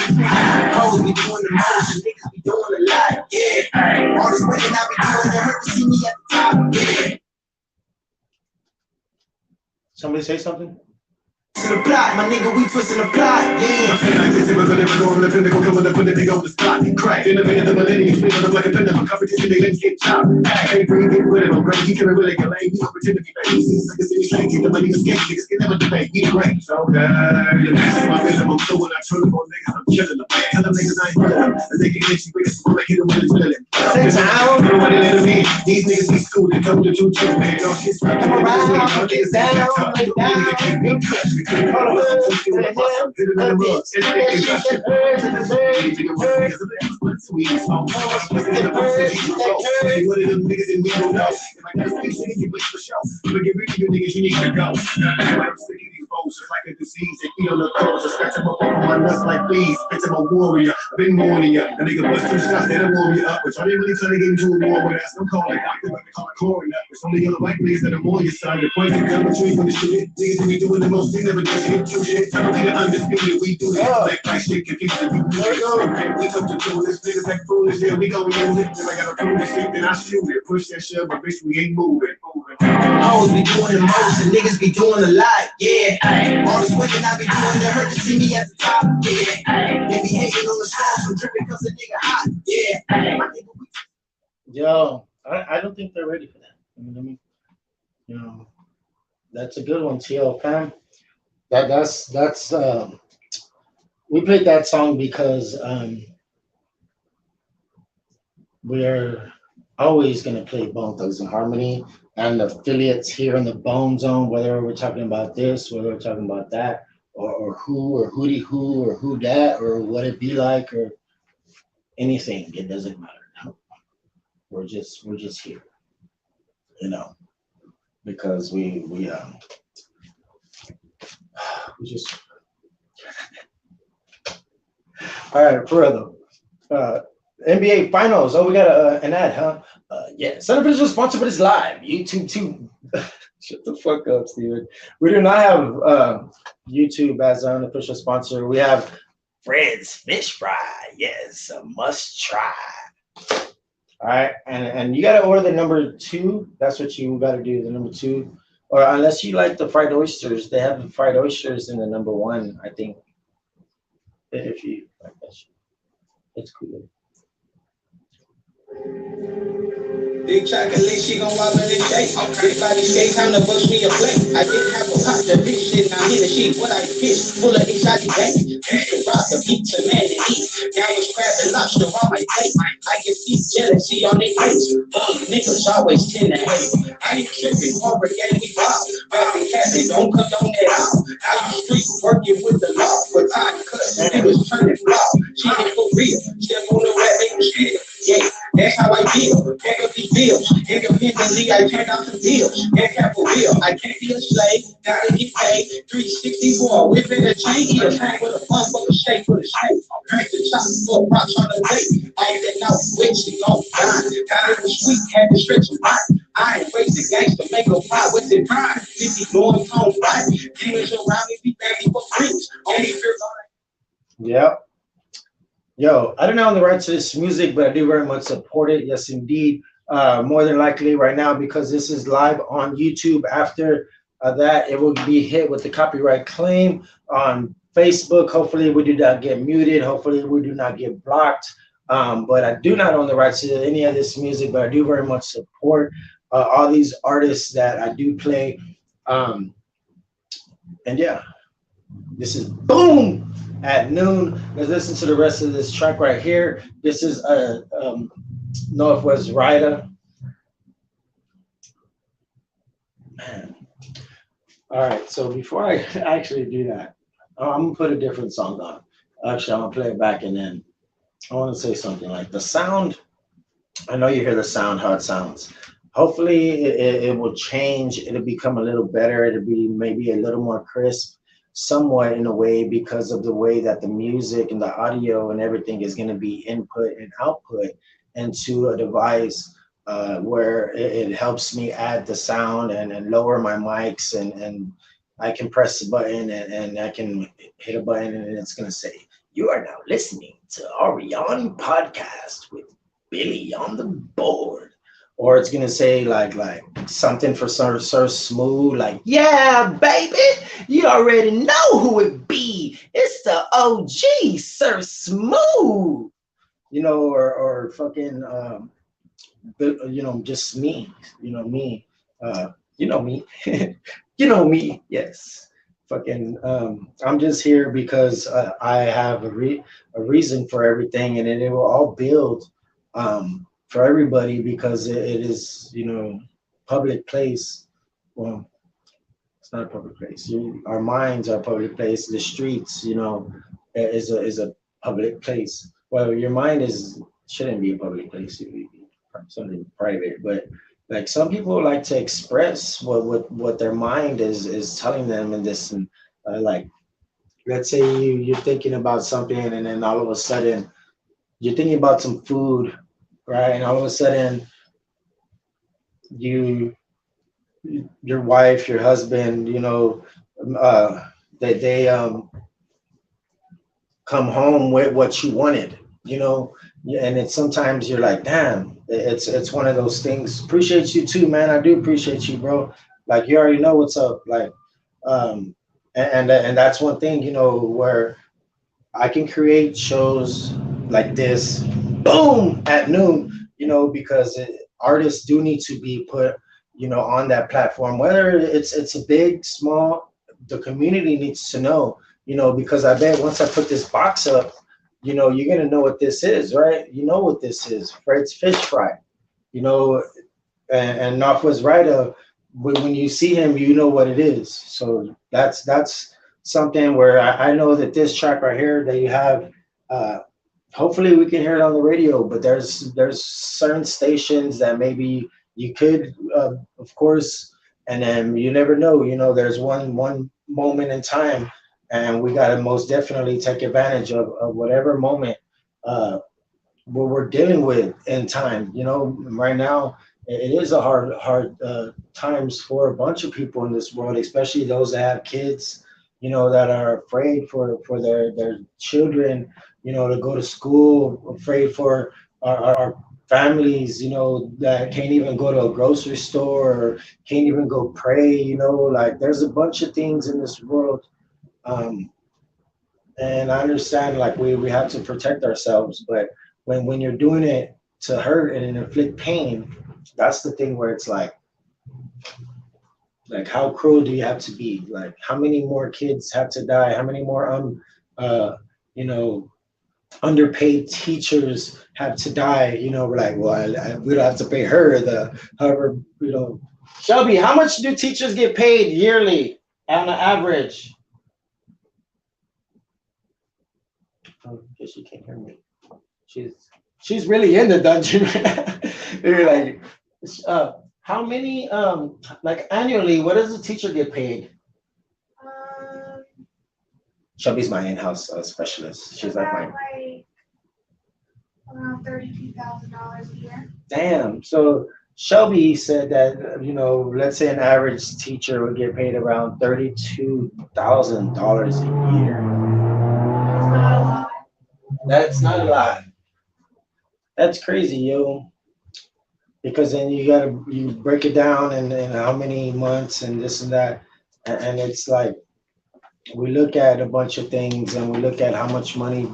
[SPEAKER 2] Hoes be doing the most, niggas be doing a lot, yeah. All this women I be doing, they hurt to see me at the top, yeah.
[SPEAKER 3] Somebody say something?
[SPEAKER 2] To the plot, my nigga, we twisting the plot, yeah.
[SPEAKER 4] Like this, it was a never going to the pinnacle, coming up with a nigga on the spot. Crack in the minute of the millennium, spinning up like a pinnacle, competition, they let's get chopped. Hey, bring it with him, right? He can't really get laid, he don't pretend to be baby. He's like a city straight, keep the money escape, niggas can never debate. We great, so good. This is my minimum, so when I turn them on niggas, I'm killing them. Tell them niggas I ain't killing them. And they can get you with it, so I hit them with the drilling. These niggas be schooled and come to do too, man. Don't shit, right?
[SPEAKER 3] Come around, get down, lay down.
[SPEAKER 4] pose, just like a disease. They feel the throats, I scratch them up on my nuts like fleas. Bitch, I'm a warrior, I've been warning ya. A nigga bust 2 shots, that'll warm you up. But y'all ain't really trying to get into a war with us. Don't call it doctor, but they call it coroner. It's only other white niggas that are more your son. The point is, I'm between the shit. Niggas be doing the most, they never do shit. True shit, tell me the undisputed. We do this, like black shit, confused. We come to do this, niggas act foolish, yeah, we gon' use it. If I gotta prove this shit, then I shoot it. Push that shit, but bitch, we ain't moving.
[SPEAKER 2] I always be doing the most, and niggas be doing a lot, yeah. All this work I be doing to hurt to see me at the top, yeah. They be hating on the songs, I'm dripping cause a nigga hot, yeah. My nigga,
[SPEAKER 3] Yo, I don't think they're ready for that. I mean, you know, that's a good one, T.O. Pam. That's we played that song because we're always gonna play Bone Thugs and Harmony and affiliates here in the Bone Zone, whether we're talking about this, whether we're talking about that, or who, or hootie who, or who that, or what it be like, or anything. It doesn't matter. We're just here, you know, because we just all right, further. NBA Finals. Oh, we got an ad, huh? Yeah. Center Official sponsor for this live. YouTube too. Shut the fuck up, Steven. We do not have YouTube as our unofficial sponsor. We have Fred's Fish Fry. Yes, a must try. All right, and you gotta order the number 2. That's what you gotta do, the number 2. Or unless you like the fried oysters, they have the fried oysters in the number 1. I think if you like that shit, it's cool.
[SPEAKER 2] big chocolate, she gon' walk in the shake. Big body shake, time to bust me a plate. I didn't have a pot, the bitch shit, now hit the sheet. What I pitch, full of exotic bang. Used to rock the pizza man to eat. Now it's crab and lobster on my plate. I can see jealousy on their face. Niggas always tend to hate. I ain't tripping, corporate and we rob. Bobby Cabin, don't condone that out. Out the street, working with the law. But time cut, niggas turning flop. She ain't for real, step on the rap, they was shit. Yeah, that's how I feel. Pick up these bills. Independently, I turn out the deals. And cap a wheel. I can't be a slave. Gotta get paid. 364. Whipping a chain. Eat a tank with a pump for a shake for the shake. Crank the chop for rocks on the way. I ain't that no witch. She gon' die. Got it was sweet. Had to stretch a lot. I ain't wasting gangsta. Make a pot with it pride. If he going home right. Demons around me. Be baby for freaks. Only fear.
[SPEAKER 3] Yep. Yo, I don't know the rights to this music, but I do very much support it. Yes, indeed. More than likely right now, because this is live on YouTube. After that, it will be hit with the copyright claim on Facebook. Hopefully, we do not get muted. Hopefully, we do not get blocked. But I do not own the rights to any of this music, but I do very much support all these artists that I do play. And yeah, this is Boom at Noon. Let's listen to the rest of this track right here. This is NAWF West RYDA. Man. All right, so before I actually do that, I'm gonna put a different song on. Actually, I'm gonna play it back, and then I want to say something like the sound. I know you hear the sound, how it sounds. Hopefully, it will change. It'll become a little better. It'll be maybe a little more crisp, somewhat in a way, because of the way that the music and the audio and everything is going to be input and output into a device where it helps me add the sound and lower my mics, and I can press the button and I can hit a button and it's going to say, "You are now listening to Ariane Podcast with Billy on the board." Or it's gonna say like something for Sir Smooth, like, "Yeah, baby, you already know who it be. It's the OG, Sir Smooth." You know, or fucking you know, just me. You know me. You know me. You know me. Yes. Fucking I'm just here because I have a reason for everything, and it will all build for everybody, because it is, you know, public place. Well, it's not a public place. Our minds are a public place. The streets, you know, is a public place. Well, your mind shouldn't be a public place. It should be something private. But like, some people like to express what their mind is telling them in this Like, let's say you're thinking about something, and then all of a sudden you're thinking about some food, right? And all of a sudden you, your wife, your husband, uh, they come home with what you wanted, you know. Yeah, and it's sometimes you're like, damn, it's one of those things. Appreciate you too, man. I do appreciate you, bro. Like, you already know what's up. Like, and that's one thing, where I can create shows like this, boom, at noon, because artists do need to be put, on that platform, whether it's a big, small, the community needs to know, because I bet once I put this box up, you're gonna know what this is, right? You know what this is, Fred's Fish Fry, you know, and NAWF West RYDA, when you see him, you know what it is. So that's something where I know that this track right here that you have, uh, hopefully we can hear it on the radio. But there's certain stations that maybe you could, of course, and then you never know. There's one moment in time, and we got to most definitely take advantage of whatever moment. What we're dealing with in time. Right now it is a hard times for a bunch of people in this world, especially those that have kids, that are afraid for their children, to go to school, afraid for our families, that can't even go to a grocery store or can't even go pray, like there's a bunch of things in this world. um, and I understand, like, we have to protect ourselves, but when you're doing it to hurt and inflict pain, that's the thing where it's like how cruel do you have to be? Like, how many more kids have to die? How many more uh you know underpaid teachers have to die? We're like, well, we don't have to pay her the however, Shelby, how much do teachers get paid yearly on an average? Oh, I guess she can't hear me. She's really in the dungeon right now. They're like, how many, like, annually, what does a teacher get paid?
[SPEAKER 5] Um,
[SPEAKER 3] Shelby's my in-house specialist. She's like
[SPEAKER 5] about
[SPEAKER 3] my,
[SPEAKER 5] like around $32,000 a year.
[SPEAKER 3] damn. So Shelby said that, let's say an average teacher would get paid around $32,000 a year.
[SPEAKER 5] It's not a lot.
[SPEAKER 3] That's not a lot. That's crazy, yo. Because then you break it down and how many months and this and that, and it's like we look at a bunch of things and we look at how much money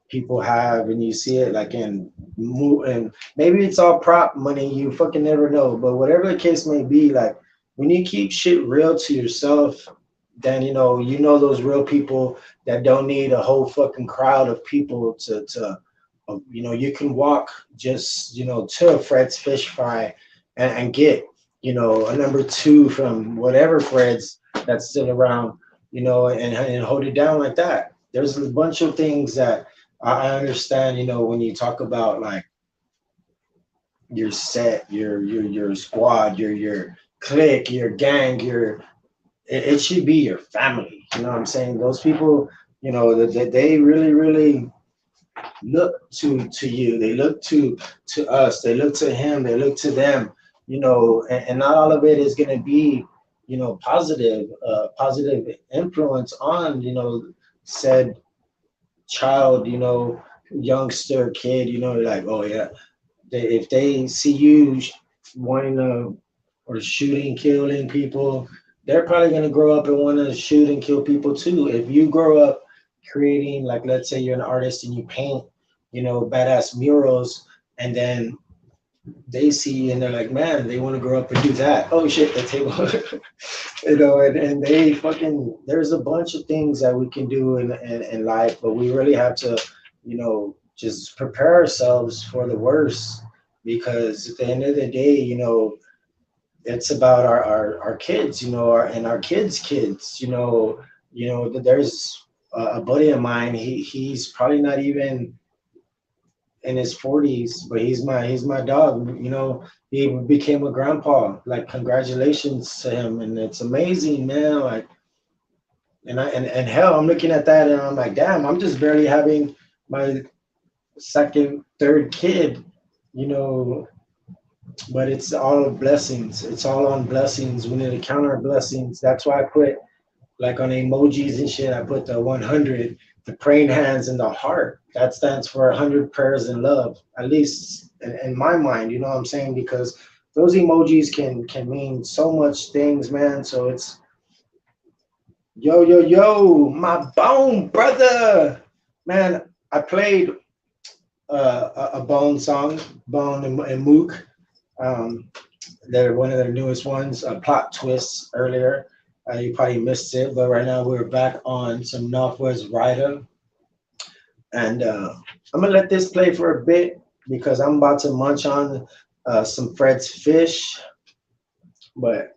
[SPEAKER 3] people have, and you see it like and maybe it's all prop money, you fucking never know. But whatever the case may be, like, when you keep shit real to yourself, then those real people that don't need a whole fucking crowd of people to you can walk just to Fred's Fish Fry and get a number two from whatever Fred's that's still around, and hold it down like that. There's a bunch of things that I understand, when you talk about, like, your set, your squad, your clique, your gang, it should be your family. You know what I'm saying? Those people, they really, really look to you. They look to us. They look to him. They look to them. And not all of it is going to be, positive influence on, said child, youngster, kid. Like, oh yeah, if they see you wanting to or shooting, killing people, they're probably going to grow up and want to shoot and kill people too. If you grow up creating, like, let's say you're an artist and you paint, badass murals, and then they see and they're like, man, they want to grow up and do that. Oh shit, the table. And they fucking, there's a bunch of things that we can do in life, but we really have to, just prepare ourselves for the worst, because at the end of the day, it's about our kids, and our kids, there's a buddy of mine, he's probably not even in his 40s, but he's my dog. He became a grandpa. Like, congratulations to him, and it's amazing, man. Like And hell, I'm looking at that and I'm like, damn, I'm just barely having my second, third kid, you know, but it's all blessings. It's all on blessings. We need to count our blessings. That's why I put like on emojis and shit, I put the 100, the praying hands and the heart. That stands for 100 prayers and love, at least in my mind, you know what I'm saying? Because those emojis can mean so much things, man. So it's yo, yo, yo, my bone brother. Man, I played a Bone song, Bone and Mook. Um, they're one of their newest ones, a plot twist earlier. You probably missed it, but right now we're back on some NAWF West RYDA. And I'm going to let this play for a bit because I'm about to munch on some Fred's fish. But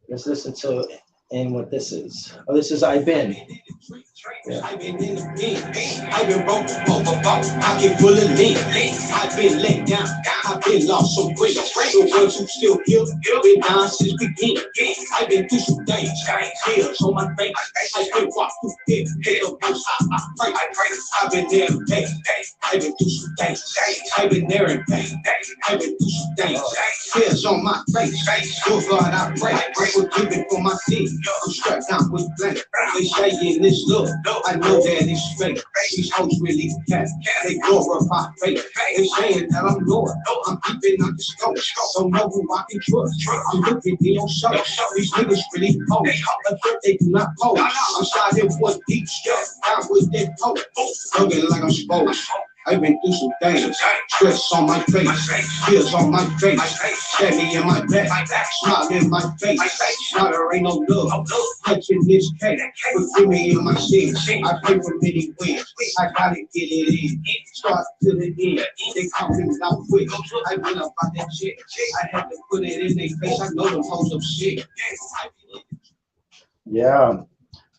[SPEAKER 3] let's listen to it and what this is. Oh, this is I Been. Yeah.
[SPEAKER 2] I've been in the pen, I've been broke, pocket full of lean. I've been let down, I've been lost so great. The ones who still here, been down since beginning. I've been through some things, tears on my face. I've been walked through it, hit the post, I pray. I've been there in pain, I've been through some things. I've been there in pain, I've been through some things. Tears on my face, oh God, I pray. Forgive me for my sins. I'm strapped down with blank. They say in this look, I know that it's fake. These hoes really cat. They glorify fake. They saying that I'm Lord. I'm keeping up the scope. Don't know who I can trust. I'm looking in your show. These niggas really pose. But they do not pose. I'm sliding for deep stuff. Down with that pose. Looking like I'm supposed. I've been through some things, stress on my face, tears on my face, steady in my back, smile in my face, now there ain't no love, touching this cake, forgive me in my sins, I pray for many wins, I gotta get it in, start to the end, they come me out quick, I went up by that shit, I had to put it in their face, I know them hoes of shit.
[SPEAKER 3] Yeah,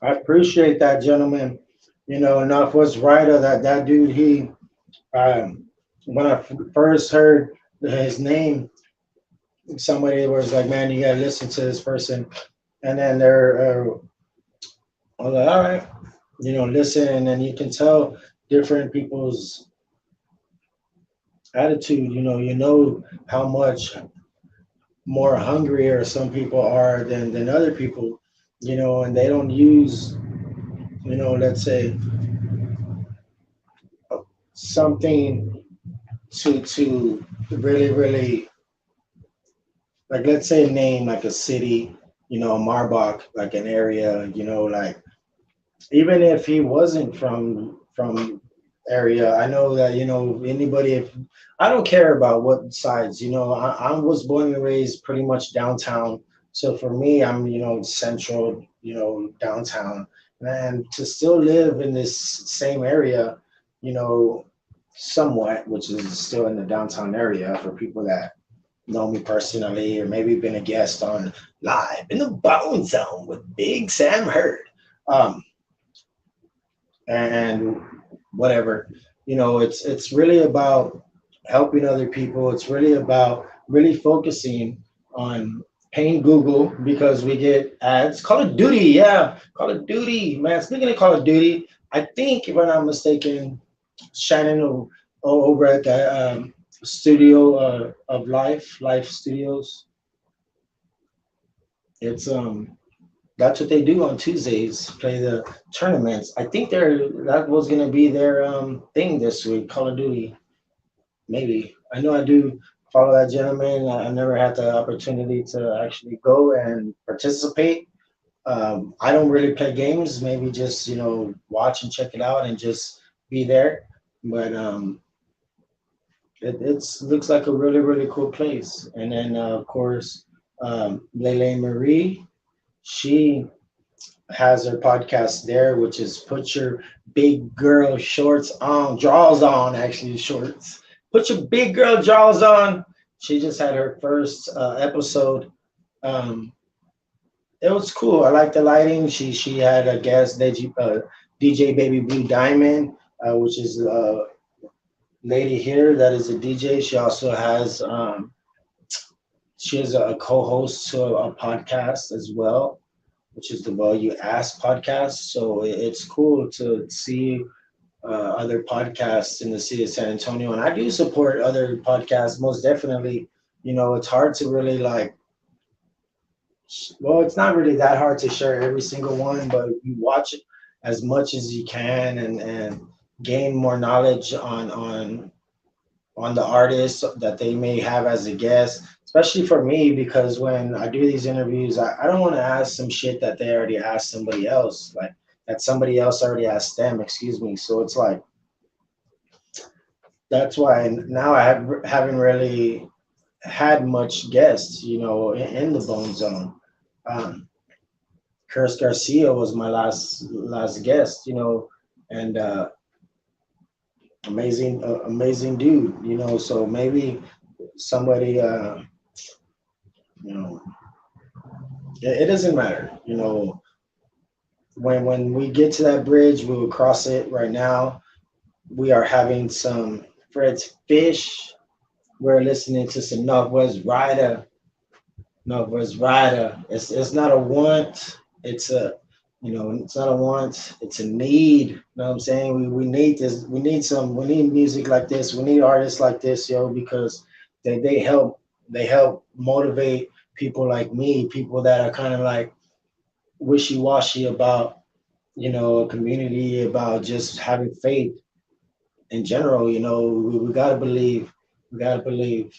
[SPEAKER 3] I appreciate that, gentleman. You know, enough was Ryder, that dude, when I first heard his name, somebody was like, "Man, you gotta listen to this person," and then I was like, "All right, you know, listen," and then you can tell different people's attitude. You know how much more hungrier some people are than other people, you know, and they don't use, you know, let's say something to really like, let's say a name like a city, you know, Marbach, like an area, you know, like even if he wasn't from area, I know that, you know, anybody, if I don't care about what sides, you know, I was born and raised pretty much downtown. So for me, I'm, you know, central, you know, downtown. And to still live in this same area, you know, somewhat, which is still in the downtown area for people that know me personally or maybe been a guest on Live in the Bone Zone with Big Sam Hurd. Um, and whatever, you know, it's really about helping other people. It's really about really focusing on paying Google because we get ads. Call of Duty, yeah, Call of Duty, man. Speaking of Call of Duty, I think if I'm not mistaken, Shannon over at the studio of Life Studios, it's that's what they do on Tuesdays, play the tournaments. I think that was gonna be their thing this week, Call of Duty. Maybe. I know I do follow that gentleman. I never had the opportunity to actually go and participate. I don't really play games, maybe just, you know, watch and check it out and just be there. But it's looks like a really cool place. And then of course, Lele Marie, she has her podcast there, which is Put Your Big Girl Shorts On, Draws On, actually, shorts. Put Your Big Girl Draws On. She just had her first episode. Um, it was cool. I like the lighting. She had a guest, DJ Baby Blue Diamond, which is a lady here that is a DJ. She also has she is a co-host to a podcast as well. which is the Well You Ask podcast. So it's cool to see other podcasts in the city of San Antonio, and I do support other podcasts most definitely. You know, it's hard to really like. Well, it's not really that hard to share every single one, but you watch it as much as you can and gain more knowledge on the artists that they may have as a guest, especially for me, because when I do these interviews, I don't want to ask some shit that they already asked somebody else, like that somebody else already asked them, excuse me. So it's like, that's why now haven't really had much guests, you know, in the Bone Zone. Um, Curtis Garcia was my last guest, you know, and amazing dude, you know. So maybe somebody, you know, it doesn't matter, you know. When we get to that bridge, we will cross it. Right now, we are having some Fred's Fish. We're listening to some Northwest Ryda. Northwest Ryda. It's not a want. It's a, you know, it's not a want. It's a need. You know what I'm saying? We need this. We need music like this. We need artists like this, yo, because they help motivate people like me, people that are kind of like wishy-washy about, you know, a community, about just having faith in general. You know, we gotta believe. We gotta believe.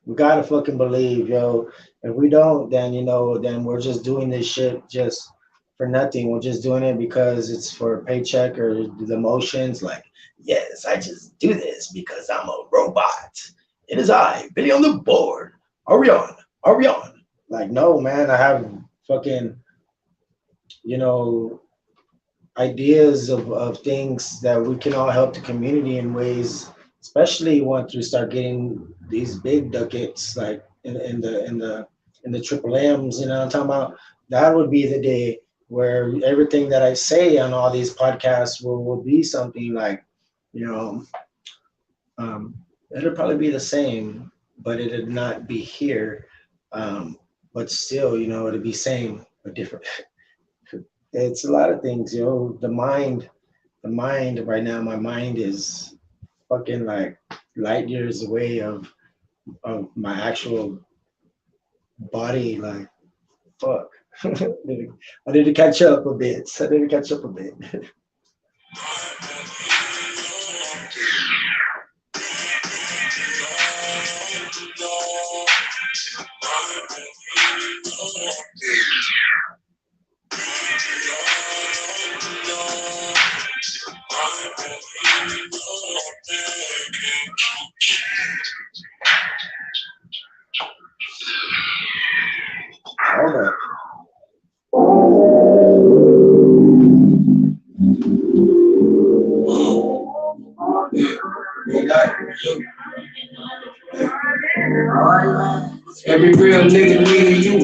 [SPEAKER 3] We gotta fucking believe, yo. If we don't, then you know, then we're just doing this shit just for nothing. We're just doing it because it's for a paycheck or the emotions. Like, yes, I just do this because I'm a robot. It is I, Billy on the board. Orion, Orion. Like, no, man, I have fucking, you know, ideas of things that we can all help the community in ways, especially once we start getting these big ducats like in the triple M's, you know what I'm talking about? That would be the day where everything that I say on all these podcasts will be something like, you know, um, it'll probably be the same, but it'd not be here. But still, you know, it'd be same but different. It's a lot of things, you know. The mind right now, my mind is fucking like light years away of my actual body. Like, fuck. I need to catch up a bit. I need to catch up a bit. Hold up.
[SPEAKER 2] Every real nigga need a you.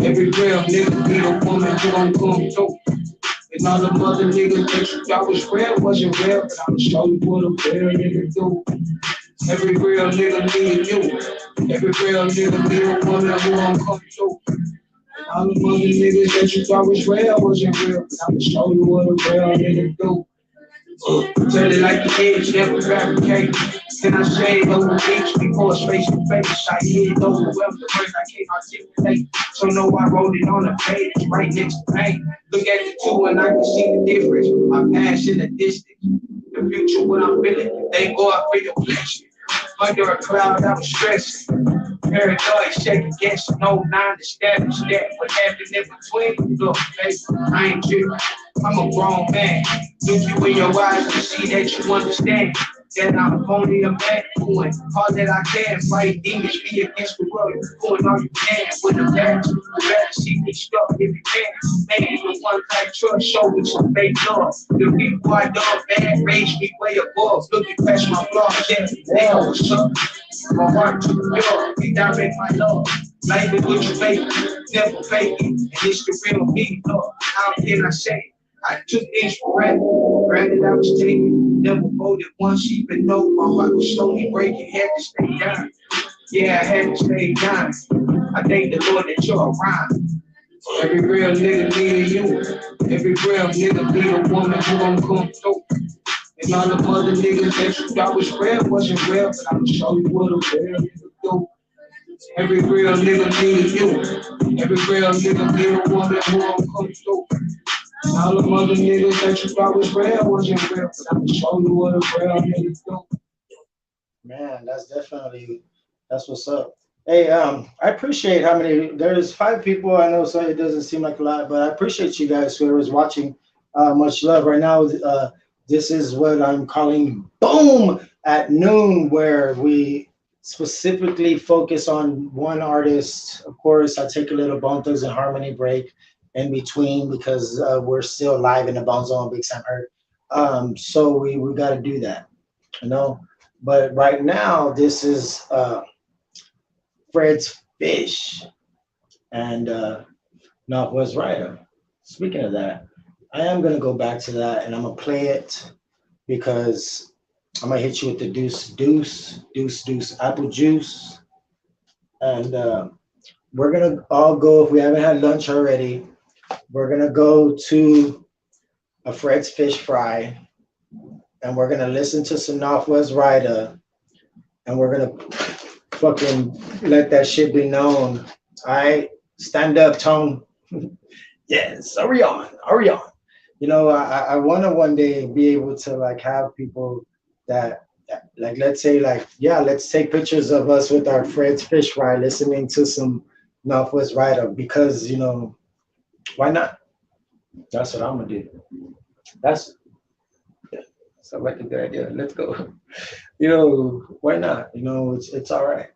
[SPEAKER 2] Every real nigga need a woman who gon' come through. And all the mother niggas that you thought was real wasn't real, but I'ma show you what a real nigga do. Every real nigga need a you. Every real nigga need a woman who gon' come through. And all the mother niggas that you thought was real wasn't real, but I'ma show you what a real nigga do. Tell it like the edge, never fabricate. Then I shade over the beach before it's face to face. I hid over well the words I can't articulate. So know I wrote it on a page right next to pain. Look at the two and I can see the difference. My past in the distance. The future what I'm feeling. Thank God for your blessing. Under a cloud I was stressing. Paranoid, shaking, guessing, no nine established that. What happened in between? Look, baby, I ain't tripping. I'm a grown man. Look you in your eyes to see that you understand. That I'm only a man doing all that I can. Fight demons, be against the world. You're doing all you can with the bad. You better see me stuck if you can. Man, the one I trust, show me some fake love. The people I love, bad, raise me way above. Looking past my flaws, yeah, they know what's up. My heart too pure, we direct my love. Life is what you make it, never fake it. And it's the real me, Lord. How can I say it? I took things for granted I was taken. Never voted once, even though my heart was slowly breaking. Had to stay down. Yeah, I had to stay down. I thank the Lord that you're around. Every real nigga need a you. Every real nigga need a woman who gon' come through. And all the other niggas that you thought was real wasn't real, but I'ma show you what a real nigga do. Every real nigga need you. Every real nigga need a woman who gon' come through. And all the other niggas that you thought was real wasn't real, but I'ma show you what a real nigga do.
[SPEAKER 3] Man, that's what's up. Hey, I appreciate how many. There's 5 people. I know, so it doesn't seem like a lot, but I appreciate you guys whoever's watching. Much love. Right now, this is what I'm calling boom at noon, where we specifically focus on one artist. Of course, I take a little Bone Thugs and Harmony break in between because we're still live in the Bone Zone, Big Sam Hurt. So we got to do that, you know. But right now, this is Fred's Fish and NAWF West RYDA. Speaking of that, I am gonna go back to that and I'm gonna play it because I'm gonna hit you with the deuce, deuce, deuce, deuce, apple juice, and we're gonna all go. If we haven't had lunch already, we're gonna go to a Fred's Fish Fry, and we're gonna listen to some NAWF West RYDA, and we're gonna fucking let that shit be known. All right, stand up, Tone. Yes, hurry on, hurry on. You know, I want to one day be able to like have people that like, let's say like, yeah, let's take pictures of us with our Fred's Fish Fry listening to some NAWF West RYDA because, you know, why not? That's what I'm gonna do. That's sounds like a good idea. Let's go. You know, why not? You know, it's all right.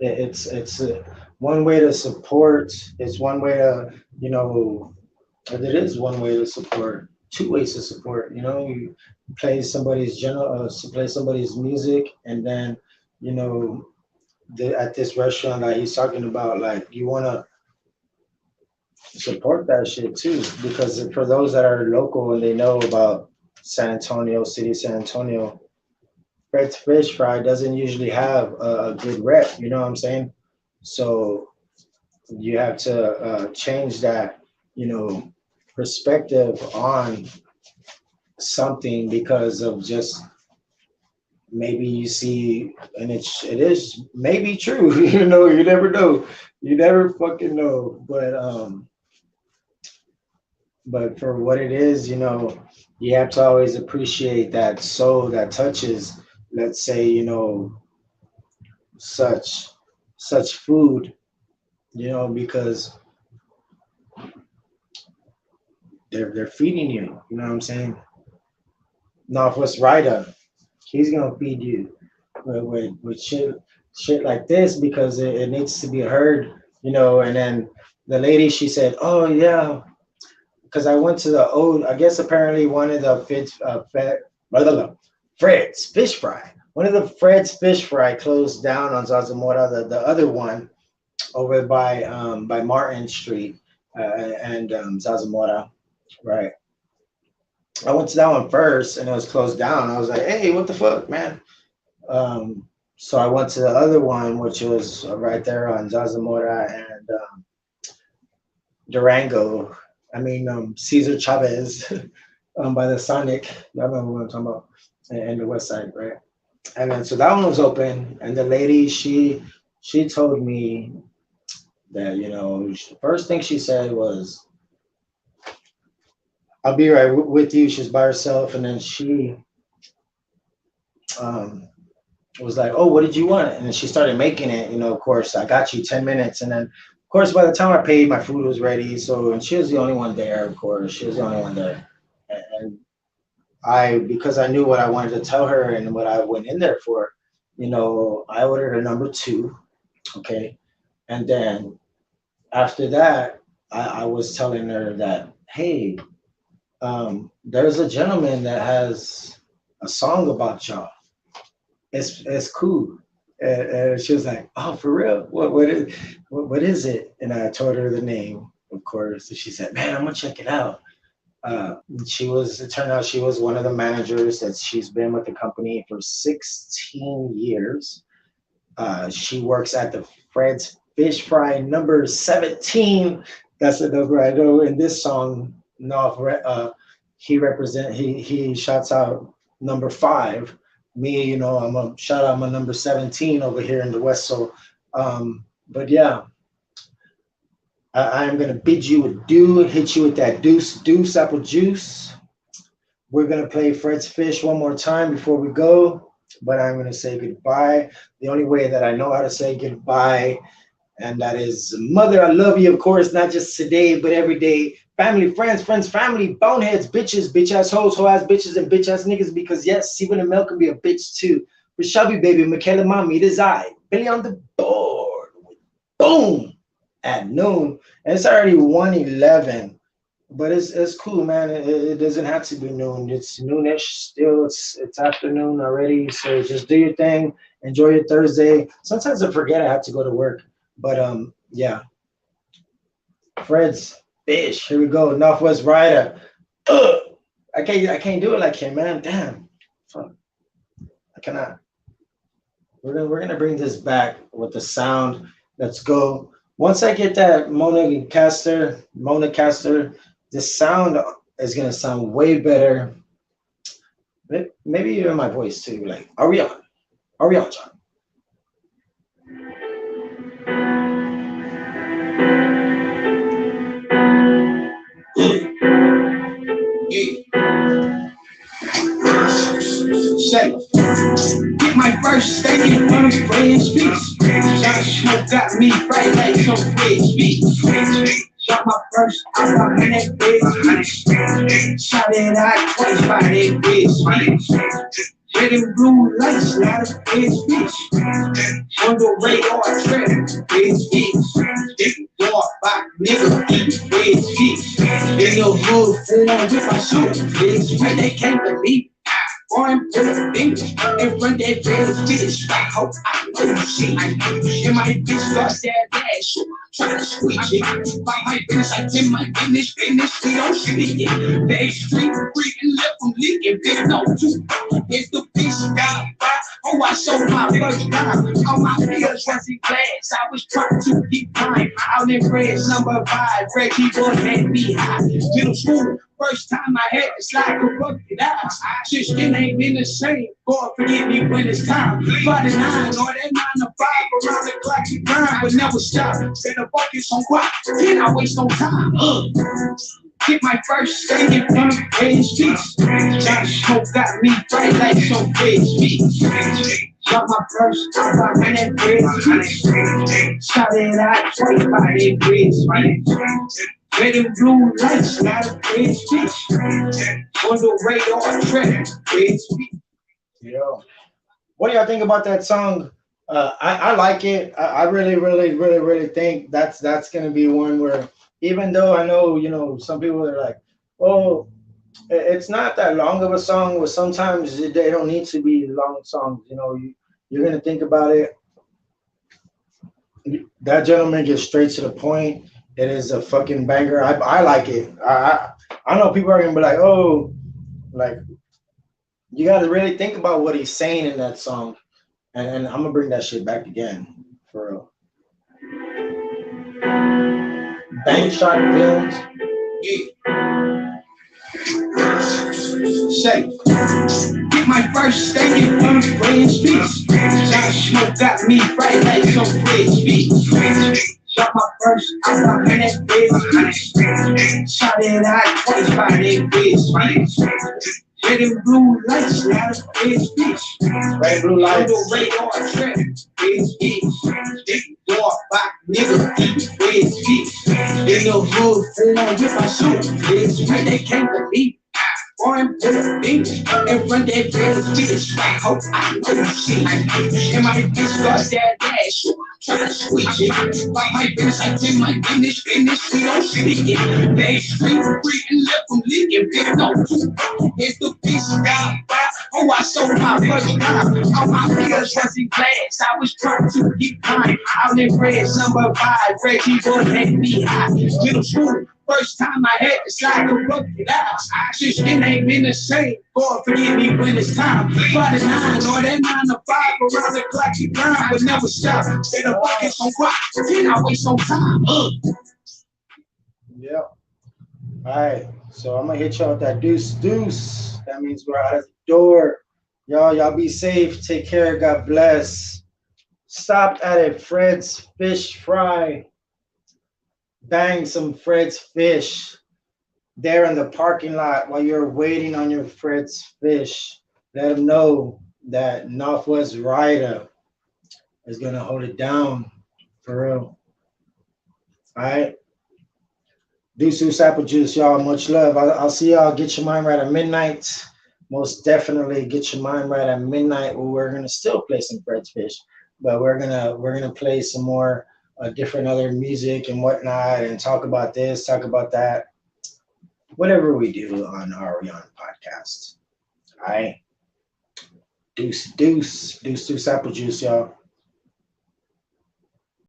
[SPEAKER 3] It's one way to support. It's one way to, you know, it is one way to support. 2 ways to support. You know, you play somebody's play somebody's music, and then, you know, at this restaurant that he's talking about, like you want to support that shit too, because for those that are local and they know about San Antonio, city San Antonio, Fred's Fish Fry doesn't usually have a good rep. You know what I'm saying? So you have to change that, you know, perspective on something because of just maybe you see, and it is maybe true. You know, you never know. You never fucking know. But for what it is, you know, you have to always appreciate that soul that touches, let's say, you know, such such food, you know, because they're feeding you. You know what I'm saying? Northwest Ryder, he's gonna feed you with shit like this because it needs to be heard, you know. And then the lady, she said, "Oh yeah," because I went to the old. I guess apparently one of the Fred's Fish Fry. One of the Fred's Fish Fry closed down on Zazamora. The other one over by Martin Street and Zazamora, right? I went to that one first, and it was closed down. I was like, "Hey, what the fuck, man?" So I went to the other one, which was right there on Zazamora and Durango. I mean, Cesar Chavez by the Sonic. I remember what I'm talking about, and the West Side, right? And then so that one was open, and the lady, she told me that, you know, the first thing she said was, "I'll be right with you." She's by herself, and then she um, was like, "Oh, what did you want?" And then she started making it. You know, of course, I got you 10 minutes, and then of course by the time I paid, my food was ready. So, and she was the only one there. Of course, she was the only one there, and because I knew what I wanted to tell her and what I went in there for, you know, I ordered a number two, okay, and then after that, I was telling her that, hey, there's a gentleman that has a song about y'all. It's cool. And she was like, "Oh, for real? What is it?" And I told her the name, of course. And she said, "Man, I'm gonna check it out." It turned out she was one of the managers that she's been with the company for 16 years. She works at the Fred's Fish Fry number 17 That's a dope right. Oh, in this song, NAWF, he shouts out number 5. Me, I'm a shout out my number 17 over here in the West. So, but yeah, I am gonna bid you adieu, hit you with that deuce apple juice. We're gonna play Fred's Fish one more time before we go, but I'm gonna say goodbye. The only way that I know how to say goodbye, and that is mother, I love you, of course, not just today, but every day. Family, friends, family, boneheads, bitches, bitch ass hoes, hoe ass bitches, and bitch ass niggas. Because yes, Steven and Mel can be a bitch too. For Shelby, baby, Michaela, mommy, it is I, Billy on the board. Boom at noon, and it's already 1:11. But it's cool, man. It doesn't have to be noon. It's noonish still. It's afternoon already. So just do your thing. Enjoy your Thursday. Sometimes I forget I have to go to work. But yeah. Fred's Fish. Here we go. NAWF West Ryda. Ugh. I can't do it like him, man. Damn. Fuck. I cannot. We're gonna bring this back with the sound. Let's go. Once I get that Mona caster, the sound is gonna sound way better. Maybe even my voice too. Like, are we on? Are we on, John?
[SPEAKER 2] Say, get my first steak from Fred Streets. Shot smoke got me right like some Fred Streets. Shot my first out by that Fred Streets. Shot it out twice by that Fred Streets. Red and blue lights, not a Fred Streets. On the radar, trip, Fred Streets. Walk by nigga, Fred Streets. In your hood, full on with my suit. Fred Streets, they can't believe. Born to the things in front that bed, bitch. I hope I know you see. And my bitch lost that ass. Try to squeeze it. By my business, I did my business. We don't shit it. Bay Street, breathing, left from leaking. Big no two. It's the piece got a fire. Oh, I sold my first time. All my peers wasn't glass. I was trying to keep time. Out in Fred's number 5. Fred keyboard had me high. Middle school. First time I had to slide a bucket out. Shit still ain't been the same. God forgive me when it's time. 5 to 9 or that 9 to 5 around the clock you grind, but never stop. Better focus on what? Then I waste no time. Get my first steak in front of Fred Streets. Shot smoke got me right like some Fred Streets. Shot my first out by that Fred Streets. Shot it out twice by that Fred Streets. Red and blue lights, not a Fred Streets. On the radar, trip, Fred Streets.
[SPEAKER 3] Yo, what do y'all think about that song? I like it. I really think that's gonna be one where, even though I know, some people are like, oh, it's not that long of a song. But sometimes they don't need to be long songs. You're gonna think about it. That gentleman gets straight to the point. It is a fucking banger. I like it. I know people are gonna be like, oh, like, you got to really think about what he's saying in that song, and I'm gonna bring that shit back again for real. Bank shot films.
[SPEAKER 2] Say, get my first steak in front of Fred Streets. Shot smoke got me right like some Fred Streets. Shot my first out by that Fred Streets. Shot it out twice by that Fred Streets. Red and blue lights, not a Fred Streets.
[SPEAKER 3] Red blue lights.
[SPEAKER 2] On the radar, trip, Fred Streets. Walk by nigga, Fred Streets. In the hood, full on with my suit. Fred Streets, they can't believe. Born to the things in front that Fred Streets. I hope I know you see. And my bitch lost that ass. Try to squeeze it. By my business, I did my business. We don't shit it. Bay Street, breathing, left from leaking. Big no two. It's the piece got a fire. Oh, I sold my first time. All my peers wasn't glass. I was trying to keep time. Out in Fred's number 5. Fred keyboard had me high. Middle school. First time I had to slide the bucket out. Shit still ain't been the same. God forgive me when it's time. 5 to 9 or that 9 to 5 around the clock you grind, but never stop. Better focus on what? Then I waste no time.
[SPEAKER 3] Yep. All right. So I'm gonna hit y'all with that deuce deuce. That means we're out of the door. Y'all be safe. Take care. God bless. Stop at a Fred's Fish Fry. Bang some Fred's Fish there in the parking lot while you're waiting on your Fred's Fish. Let them know that NAWF West RYDA is gonna hold it down for real. All right. Deuce apple juice, y'all. Much love. I'll see y'all. Get your mind right at midnight. Most definitely get your mind right at midnight. We're gonna still play some Fred's Fish, but we're gonna play some more different other music and whatnot, and talk about this, talk about that, whatever we do on our Ariana podcast. All right. Deuce apple juice, y'all.